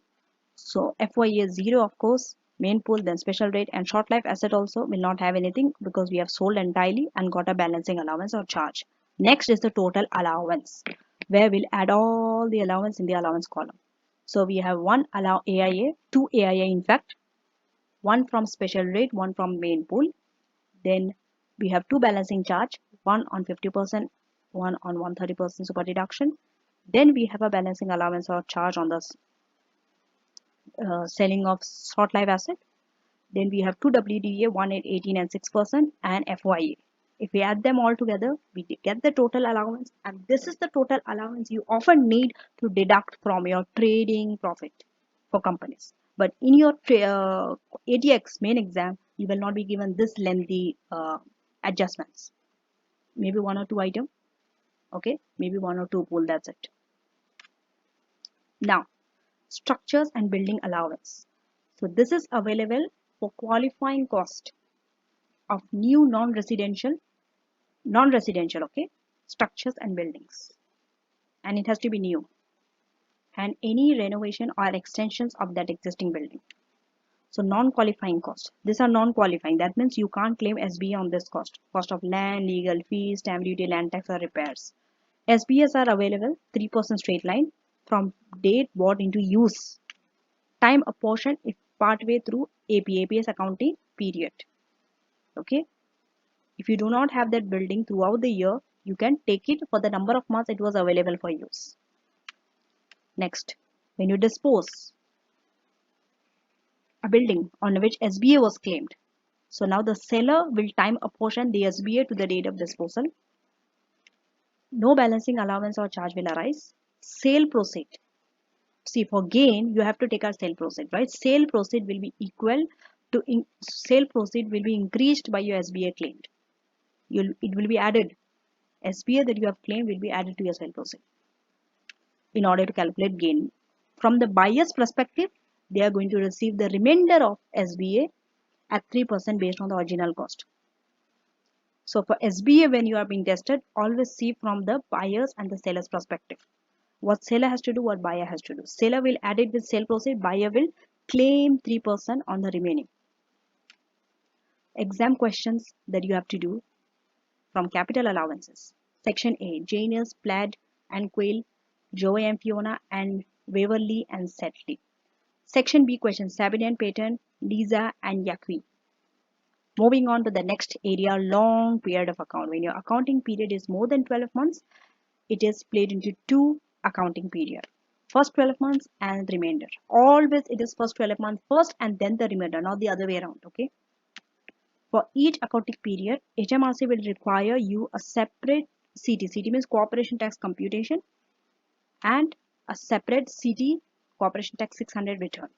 So FYA is 0, of course. Main pool, then special rate, and short life asset also will not have anything because we have sold entirely and got a balancing allowance or charge. Next is the total allowance, where we'll add all the allowance in the allowance column. So we have one AIA, two AIA in fact, one from special rate, one from main pool. Then we have two balancing charge, one on 50%, one on 130% super deduction. Then we have a balancing allowance or charge on the selling of short life asset. Then we have two WDA, one at 18 and 6%, and FYA. If we add them all together, we get the total allowance, and this is the total allowance you often need to deduct from your trading profit for companies. But in your ATX main exam, you will not be given this lengthy adjustments. Maybe one or two item, okay, maybe one or two pool, that's it. Now, structures and building allowance. So this is available for qualifying cost of new non-residential, okay, structures and buildings, and it has to be new, and any renovation or extensions of that existing building. So non-qualifying cost, these are non-qualifying. That means you can't claim SBA on this cost of land, legal fees, stamp duty, land tax, or repairs. SBAs are available 3% straight line from date brought into use, time apportioned if partway through APS accounting period. Okay, if you do not have that building throughout the year, you can take it for the number of months it was available for use. Next, when you dispose a building on which SBA was claimed, so now the seller will time apportion the SBA to the date of disposal. No balancing allowance or charge will arise. Sale proceed. see, for gain, you have to take our sale proceed, right? Sale proceed will be equal to sale proceed will be increased by your SBA claimed. It will be added. SBA that you have claimed will be added to your sale proceed in order to calculate gain. From the buyer's perspective, they are going to receive the remainder of SBA at 3% based on the original cost. So for SBA, when you are being tested, always see from the buyer's and the seller's perspective. What seller has to do, what buyer has to do. Seller will add it with sale proceed, buyer will claim 3% on the remaining. Exam questions that you have to do from capital allowances. Section A, Janus, Plaid and Quayle, Joey and Fiona and Waverly and Setley. Section B questions, Sabine and Peyton, Lisa and Yakwi. Moving on to the next area, long period of account. When your accounting period is more than 12 months, it is split into two accounting period. First 12 months and remainder. Always it is first 12 months first and then the remainder, not the other way around, okay? For each accounting period, HMRC will require you a separate CT. CT means Corporation Tax Computation and a separate CT, Corporation Tax 600 return.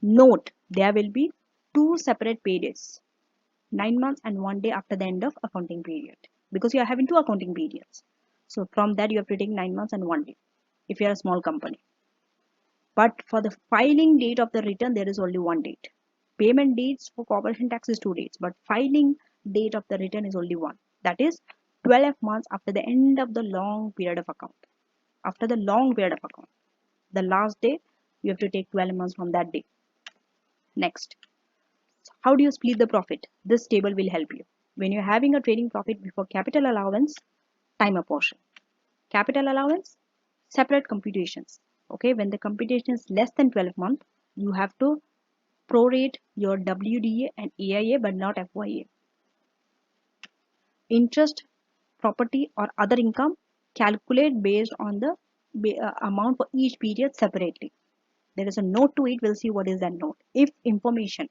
Note, there will be two separate pay days, 9 months and 1 day after the end of accounting period, because you are having two accounting periods. So from that you have to take 9 months and 1 day if you are a small company. But for the filing date of the return, there is only one date. Payment dates for corporation tax is 2 dates, but filing date of the return is only one. That is 12 months after the end of the long period of account. After the long period of account, the last day, you have to take 12 months from that day. Next, how do you split the profit? This table will help you. When you're having a trading profit before capital allowance, time apportion. Capital allowance, separate computations. Okay, when the computation is less than 12 months, you have to prorate your WDA and AIA but not FYA. Interest, property or other income, calculate based on the amount for each period separately. There is a note to it. We'll see what is that note. If information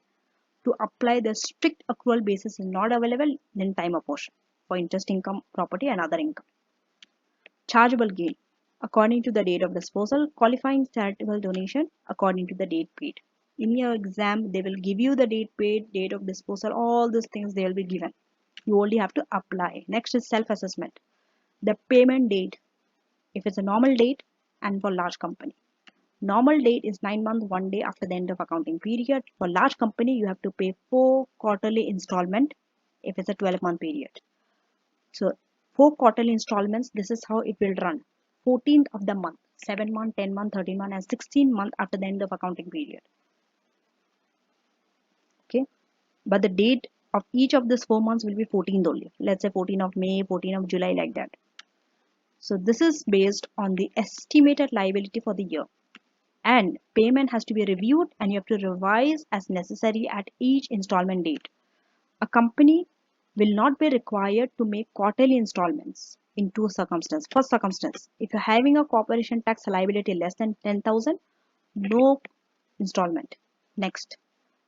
to apply the strict accrual basis is not available, then time apportion for interest income, property and other income. Chargeable gain according to the date of disposal, qualifying charitable donation according to the date paid. In your exam, they will give you the date paid, date of disposal, all these things they will be given. You only have to apply. Next is self-assessment. The payment date, if it's a normal date and for large company. Normal date is 9 months, 1 day after the end of accounting period. For large company, you have to pay 4 quarterly installment if it's a 12-month period. So 4 quarterly installments, this is how it will run. 14th of the month, 7 month, 10 month, 13 month and 16 month after the end of accounting period. Okay, but the date of each of these 4 months will be 14th only. Let's say 14th of May, 14th of July, like that. So this is based on the estimated liability for the year. And payment has to be reviewed and you have to revise as necessary at each installment date. A company will not be required to make quarterly installments in two circumstances. First circumstance, if you're having a corporation tax liability less than 10,000, no installment. Next,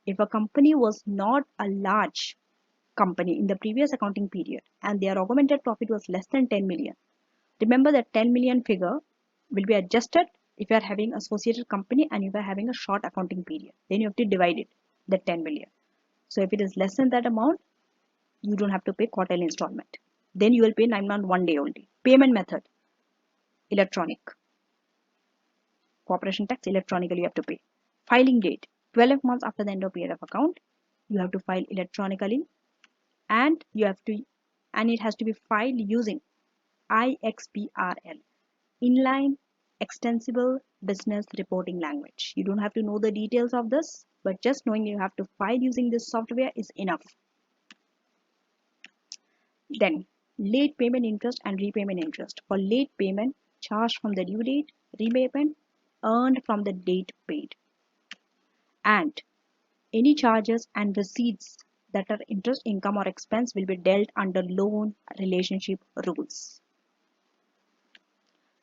if a company was not a large company in the previous accounting period and their augmented profit was less than 10 million, remember that 10 million figure will be adjusted if you are having associated company and if you are having a short accounting period. Then you have to divide it, the 10 million. So if it is less than that amount, you don't have to pay quarterly installment. Then you will pay 9 months, 1 day only. Payment method, electronic. Corporation tax, electronically you have to pay. Filing date, 12 months after the end of period of account, you have to file electronically and it has to be filed using IXBRL, inline extensible business reporting language. You don't have to know the details of this, but just knowing you have to file using this software is enough. Then late payment interest and repayment interest. For late payment, charged from the due date, repayment earned from the date paid. And any charges and receipts that are interest, income or expense will be dealt under loan relationship rules.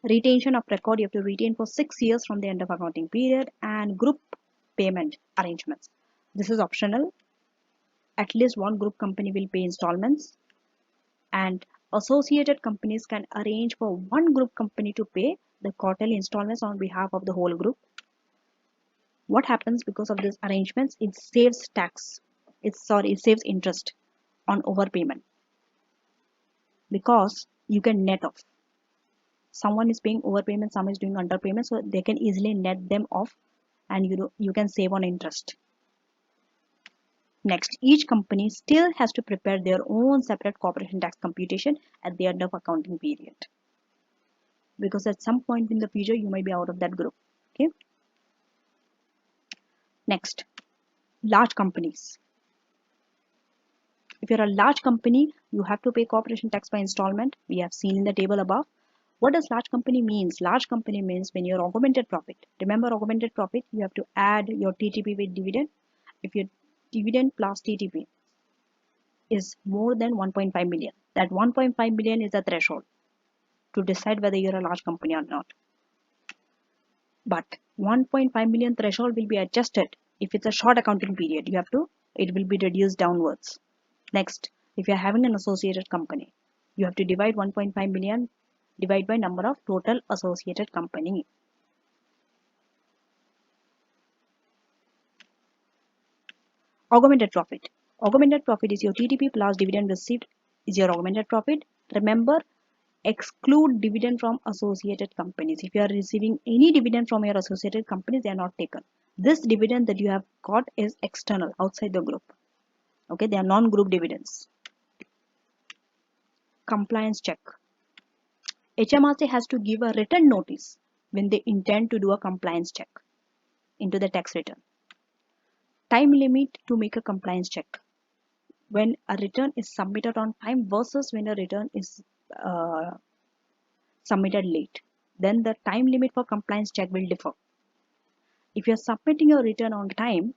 Retention of record, you have to retain for 6 years from the end of accounting period, and group payment arrangements. This is optional. At least one group company will pay installments And associated companies can arrange for one group company to pay the quarterly installments on behalf of the whole group. What happens because of these arrangements? It saves tax. It saves interest on overpayment because you can net off. Someone is paying overpayment, someone is doing underpayment, so they can easily net them off, and you can save on interest. Next, each company still has to prepare their own separate corporation tax computation at the end of accounting period, because at some point in the future you might be out of that group. Okay. Next, large companies. If you're a large company, you have to pay corporation tax by installment. We have seen in the table above. What does large company means? Large company means when your augmented profit. Remember augmented profit, you have to add your TTP with dividend. If your dividend plus TTP is more than 1.5 million, that 1.5 million is the threshold to decide whether you're a large company or not. But 1.5 million threshold will be adjusted if it's a short accounting period. It will be reduced downwards. Next, if you're having an associated company, you have to divide 1.5 million divide by number of total associated company. Augmented profit. Augmented profit is your TTP plus dividend received is your augmented profit. Remember, exclude dividend from associated companies. If you are receiving any dividend from your associated companies, they are not taken. This dividend that you have got is external, outside the group. Okay, they are non-group dividends. Compliance check. HMRC has to give a written notice when they intend to do a compliance check into the tax return. Time limit to make a compliance check. When a return is submitted on time versus when a return is submitted late, then the time limit for compliance check will differ. If you are submitting your return on time,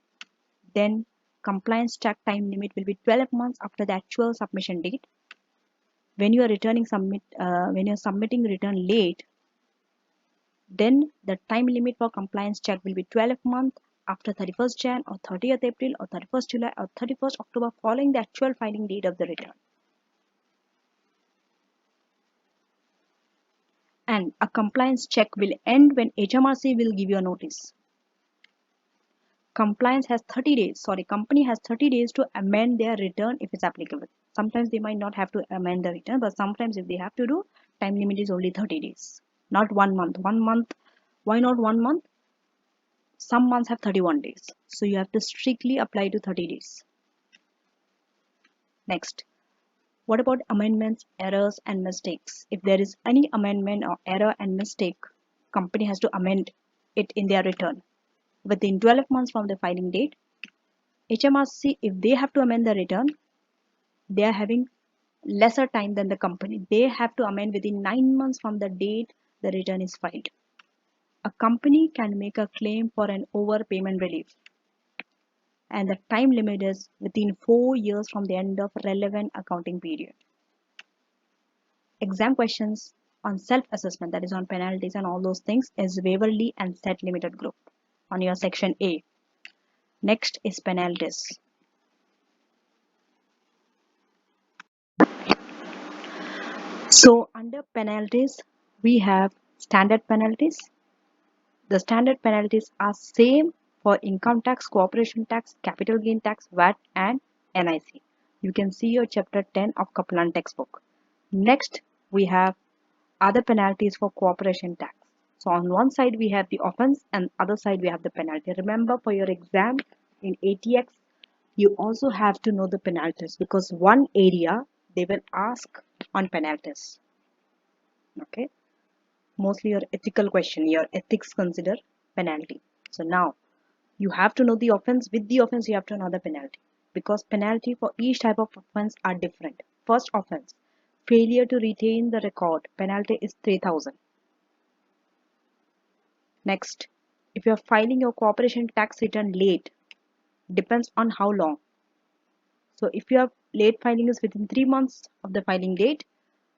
then compliance check time limit will be 12 months after the actual submission date. When you are submitting return late, then the time limit for compliance check will be 12 months after 31st Jan or 30th April or 31st July or 31st October following the actual filing date of the return. And a compliance check will end when HMRC will give you a notice. Company has 30 days to amend their return if it's applicable. Sometimes they might not have to amend the return, but sometimes if they have to do, time limit is only 30 days, not 1 month. 1 month, why not 1 month? Some months have 31 days, so you have to strictly apply to 30 days. Next, what about amendments, errors and mistakes? If there is any amendment or error and mistake, company has to amend it in their return within 12 months from the filing date. HMRC, if they have to amend the return, they are having lesser time than the company. They have to amend within 9 months from the date the return is filed. A company can make a claim for an overpayment relief, and the time limit is within 4 years from the end of relevant accounting period. Exam questions on self-assessment, that is on penalties and all those things, is Waverley and Set Limited Group on your section A. Next is penalties. So under penalties, we have standard penalties. The standard penalties are same for income tax, corporation tax, capital gain tax, VAT and NIC. You can see your chapter 10 of Kaplan textbook. Next, we have other penalties for corporation tax. So on one side we have the offense and other side we have the penalty. Remember, for your exam in ATX, you also have to know the penalties, because one area they will ask on penalties. Okay, mostly your ethical question, your ethics consider penalty. So now you have to know the offense. With the offense you have to know the penalty, because penalty for each type of offense are different. First offense, failure to retain the record, penalty is 3,000. Next, if you are filing your corporation tax return late, depends on how long. So if your late filing is within 3 months of the filing date,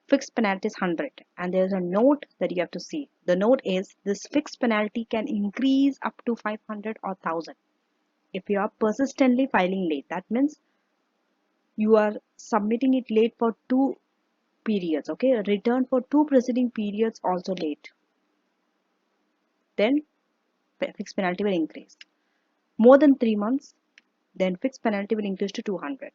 fixed penalty is 100, and there is a note that you have to see. The note is this fixed penalty can increase up to 500 or 1000 if you are persistently filing late. That means you are submitting it late for 2 periods, okay, return for 2 preceding periods also late, then fixed penalty will increase. More than 3 months, then fixed penalty will increase to 200.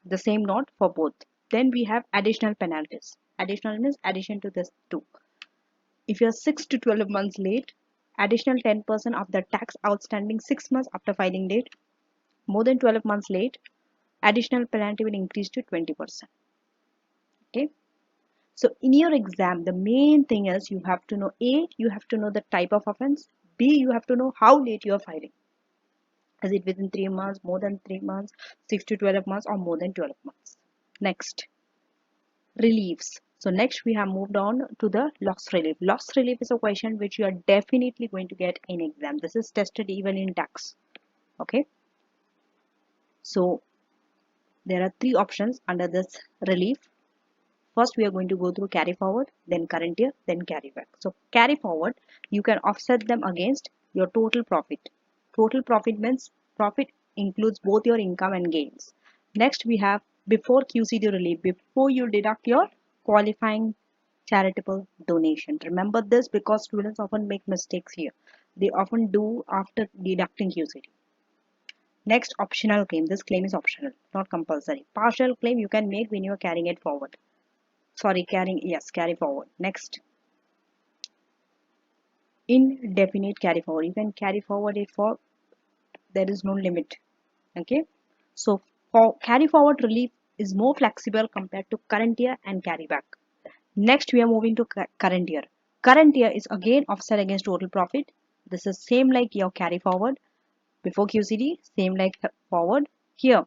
The same note for both. Then we have additional penalties. Additional means addition to this 2. If you're 6 to 12 months late, additional 10% of the tax outstanding 6 months after filing date. More than 12 months late, additional penalty will increase to 20%. Okay. So in your exam, the main thing is you have to know A, you have to know the type of offense. B, you have to know how late you are filing. Is it within 3 months, more than 3 months, 6 to 12 months, or more than 12 months? Next, reliefs. So next we have moved on to the loss relief. Loss relief is a question which you are definitely going to get in exam. This is tested even in tax. Okay. So there are 3 options under this relief. First, we are going to go through carry forward, then current year, then carry back. So carry forward, you can offset them against your total profit. Total profit means profit includes both your income and gains. Next, we have before QCD relief, before you deduct your qualifying charitable donation. Remember this because students often make mistakes here. They often do after deducting QCD. Next, optional claim. This claim is optional, not compulsory. Partial claim you can make when you are carrying it forward. Sorry, carry forward. Next, indefinite carry forward. You can carry forward it for, there is no limit. Okay. So for carry forward relief is more flexible compared to current year and carry back. Next, we are moving to current year. Current year is again offset against total profit. This is same like your carry forward before QCD, same like forward. Here,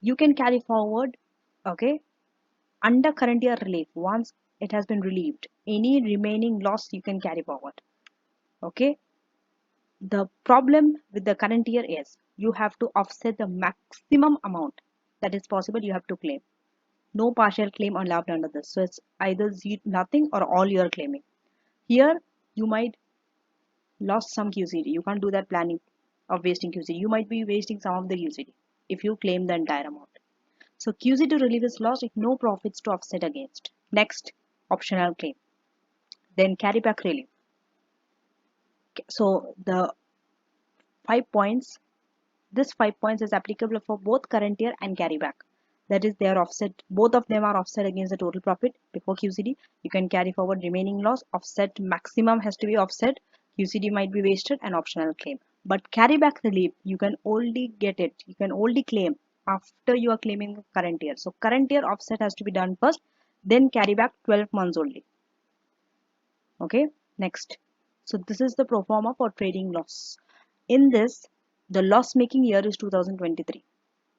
you can carry forward, okay, under current year relief. Once it has been relieved, any remaining loss you can carry forward. Okay. The problem with the current year is you have to offset the maximum amount that is possible you have to claim. No partial claim allowed under this. So it's either nothing or all you are claiming. Here you might lost some QCD. You can't do that planning of wasting QCD. You might be wasting some of the QCD if you claim the entire amount. So QCD relief is lost if no profits to offset against. Next, optional claim. Then carry back relief. So the 5 points, this 5 points is applicable for both current year and carry back. That is, they are offset, both of them are offset against the total profit before QCD. You can carry forward remaining loss, offset maximum has to be offset, QCD might be wasted, and optional claim. But carry back relief, you can only get it, you can only claim after you are claiming current year. So current year offset has to be done first, then carry back 12 months only. Okay, next. So this is the pro forma for trading loss. In this, the loss making year is 2023.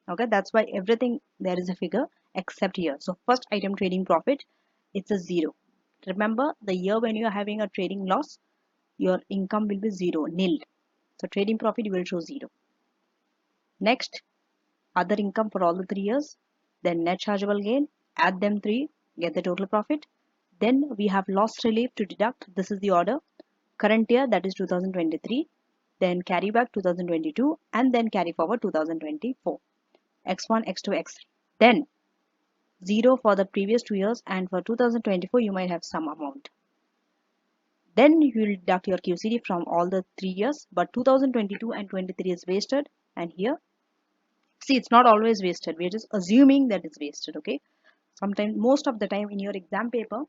Okay, that's why everything there is a figure except here. So first item trading profit, it's a 0. Remember the year when you are having a trading loss, your income will be 0, nil. So trading profit will show 0. Next, other income for all the 3 years, then net chargeable gain, add them 3, get the total profit. Then we have loss relief to deduct. This is the order. Current year, that is 2023, then carry back 2022, and then carry forward 2024. X1, X2, X3. Then 0 for the previous 2 years, and for 2024 you might have some amount. Then you will deduct your QCD from all the 3 years, but 2022 and 23 is wasted, and here, see, it's not always wasted. We're just assuming that it's wasted, okay? Sometimes, most of the time in your exam paper,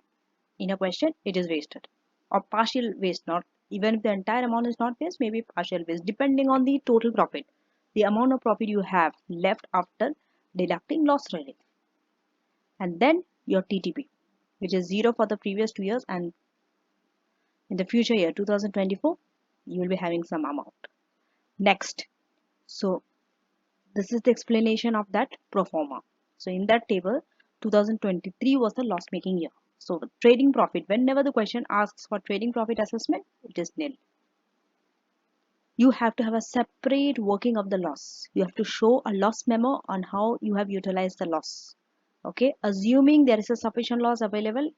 in a question, it is wasted or partial waste. Not even if the entire amount is not waste, maybe partial waste, depending on the total profit, the amount of profit you have left after deducting loss relief. And then your TTP, which is 0 for the previous 2 years, and in the future year 2024 you will be having some amount. Next, so this is the explanation of that pro forma. So in that table, 2023 was the loss making year. So trading profit, whenever the question asks for trading profit assessment, it is nil. You have to have a separate working of the loss. You have to show a loss memo on how you have utilized the loss. Okay, assuming there is a sufficient loss available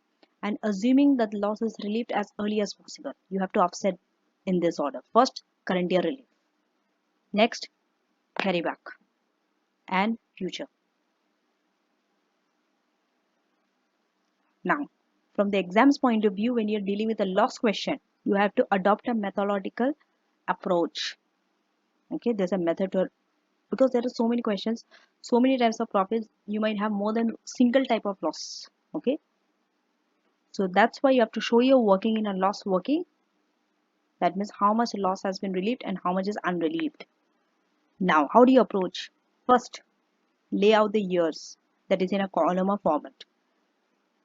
and assuming that the loss is relieved as early as possible, you have to offset in this order. First, current year relief. Next, carry back and future. Now, from the exam's point of view, when you're dealing with a loss question, you have to adopt a methodological approach. Okay, there's a method to, because there are so many questions, so many types of profits, you might have more than single type of loss. Okay, so that's why you have to show you're working in a loss working. That means how much loss has been relieved and how much is unrelieved. Now, how do you approach? First, lay out the years, that is in a column format.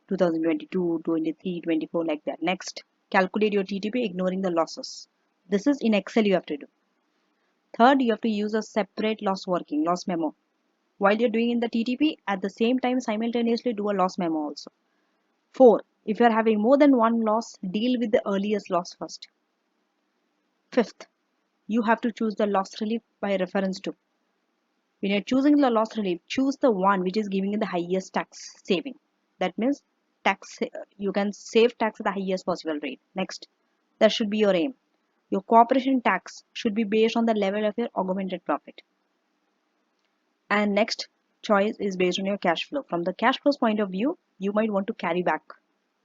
2022, 23, 24, like that. Next, calculate your TTP ignoring the losses. This is in Excel you have to do. Third, you have to use a separate loss working, loss memo. While you're doing in the TTP, at the same time simultaneously do a loss memo also. 4. If you're having more than one loss, deal with the earliest loss first. 5th, you have to choose the loss relief by reference to. When you're choosing the loss relief, choose the one which is giving you the highest tax saving. That means you can save tax at the highest possible rate. Next, that should be your aim. Your corporation tax should be based on the level of your augmented profit. And next choice is based on your cash flow. From the cash flows point of view, you might want to carry back.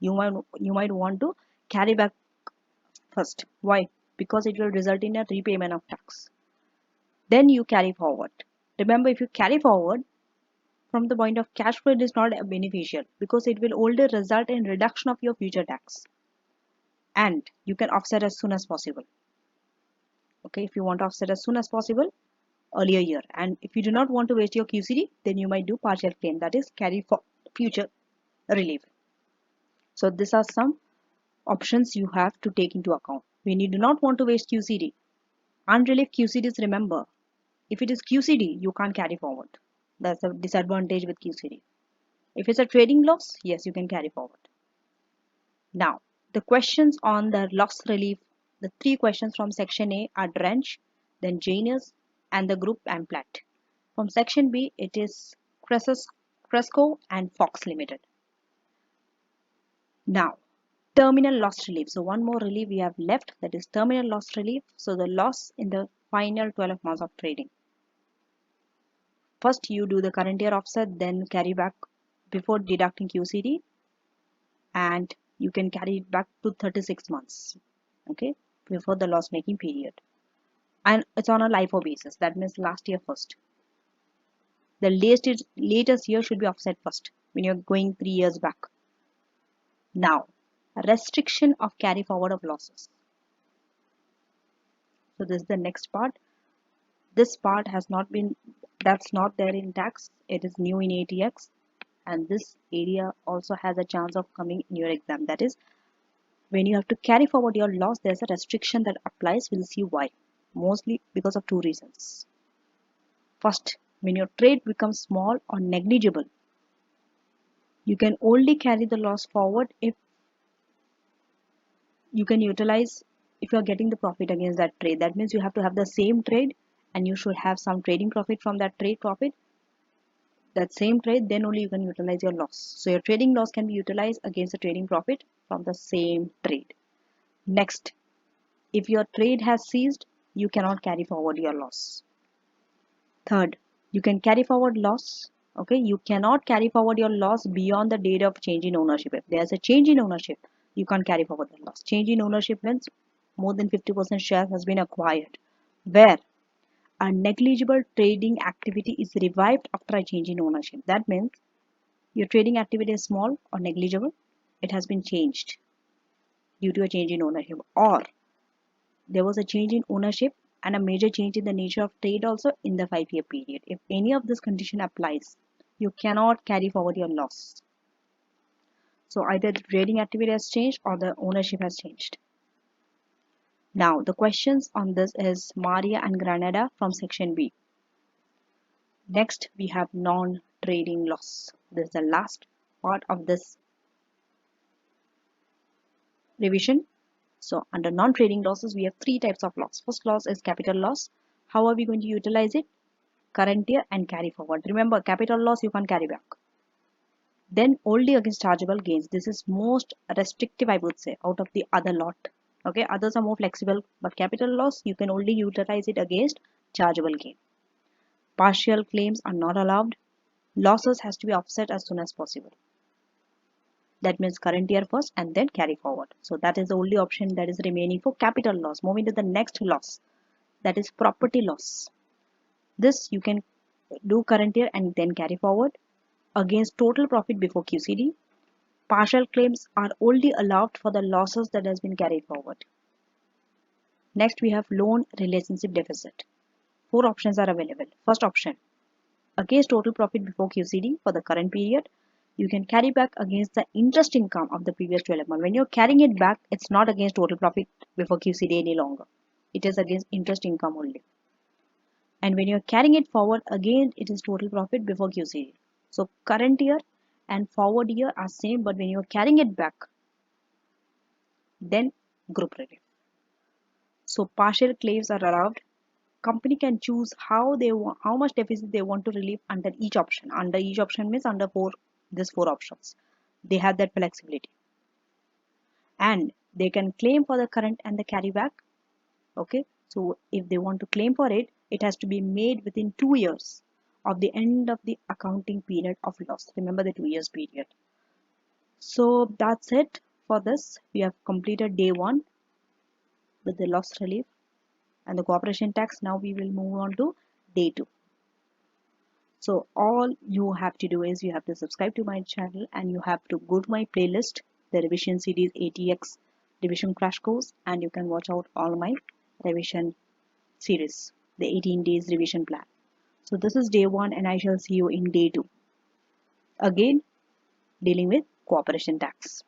You might want to carry back first. Why? Because it will result in a repayment of tax. Then you carry forward. Remember, if you carry forward, from the point of cash flow, it is not beneficial because it will only result in reduction of your future tax. And you can offset as soon as possible. Okay, if you want to offset as soon as possible, earlier year. And if you do not want to waste your QCD, then you might do partial claim, that is carry for future relief. So these are some options you have to take into account. When you do not want to waste QCD, unrelieved QCDs, remember, if it is QCD, you can't carry forward. That's a disadvantage with QCD. If it's a trading loss, yes, you can carry forward. Now, the questions on the loss relief, the 3 questions from section A are Drench, then Janus, and the group Amplat. From section B, it is Cresco and Fox Limited. Now, terminal loss relief. So one more relief we have left, that is terminal loss relief. So the loss in the final 12 months of trading. First, you do the current year offset, then carry back before deducting QCD, and you can carry it back to 36 months, okay, before the loss making period. And it's on a LIFO basis, that means last year first. The latest year should be offset first when you're going 3 years back. Now, restriction of carry forward of losses. So this is the next part. This part has not been, that's not there in tax, it is new in ATX, and this area also has a chance of coming in your exam. That is, when you have to carry forward your loss, there's a restriction that applies. We'll see why. Mostly because of 2 reasons. First, when your trade becomes small or negligible, you can only carry the loss forward if you can utilize, if you're getting the profit against that trade. That means you have to have the same trade and you should have some trading profit from that trade profit. That same trade, then only you can utilize your loss. So your trading loss can be utilized against the trading profit from the same trade. Next, if your trade has ceased, you cannot carry forward your loss. Third, you can carry forward loss. Okay, you cannot carry forward your loss beyond the date of change in ownership. If there's a change in ownership, you can't carry forward the loss. Change in ownership means more than 50% shares has been acquired, where a negligible trading activity is revived after a change in ownership. That means your trading activity is small or negligible, it has been changed due to a change in ownership, or there was a change in ownership and a major change in the nature of trade also in the 5-year period. If any of this condition applies, you cannot carry forward your loss. So either the trading activity has changed or the ownership has changed. Now the questions on this is Maria and Granada from section B. Next we have non-trading loss. This is the last part of this revision. So under non-trading losses, we have 3 types of loss. First loss is capital loss. How are we going to utilize it? Current year and carry forward. Remember, capital loss you can't carry back. Then only against chargeable gains. This is most restrictive, I would say, out of the other lot. Okay, others are more flexible, but capital loss you can only utilize it against chargeable gain. Partial claims are not allowed. Losses has to be offset as soon as possible. That means current year first and then carry forward. So that is the only option that is remaining for capital loss. Moving to the next loss, that is property loss. This you can do current year and then carry forward against total profit before QCD. Partial claims are only allowed for the losses that has been carried forward. Next we have loan relationship deficit. Four options are available. First option, against total profit before QCD for the current period, you can carry back against the interest income of the previous 12 months. When you're carrying it back, it's not against total profit before QCD any longer. It is against interest income only. And when you're carrying it forward, again it is total profit before QCD. So current year and forward year are same, but when you're carrying it back, then group relief. So partial claims are allowed. Company can choose how much deficit they want to relieve under each option. Under each option means under these four options. They have that flexibility. And they can claim for the current and the carryback. Okay. So if they want to claim for it, it has to be made within 2 years of the end of the accounting period of loss. Remember the 2 years period. So that's it for this. We have completed day 1 with the loss relief and the corporation tax. Now we will move on to day 2. So all you have to do is you have to subscribe to my channel and you have to go to my playlist, the revision series ATX revision crash course, and you can watch out all my revision series, the 18 days revision plan. So this is day 1 and I shall see you in day 2. Again, dealing with corporation tax.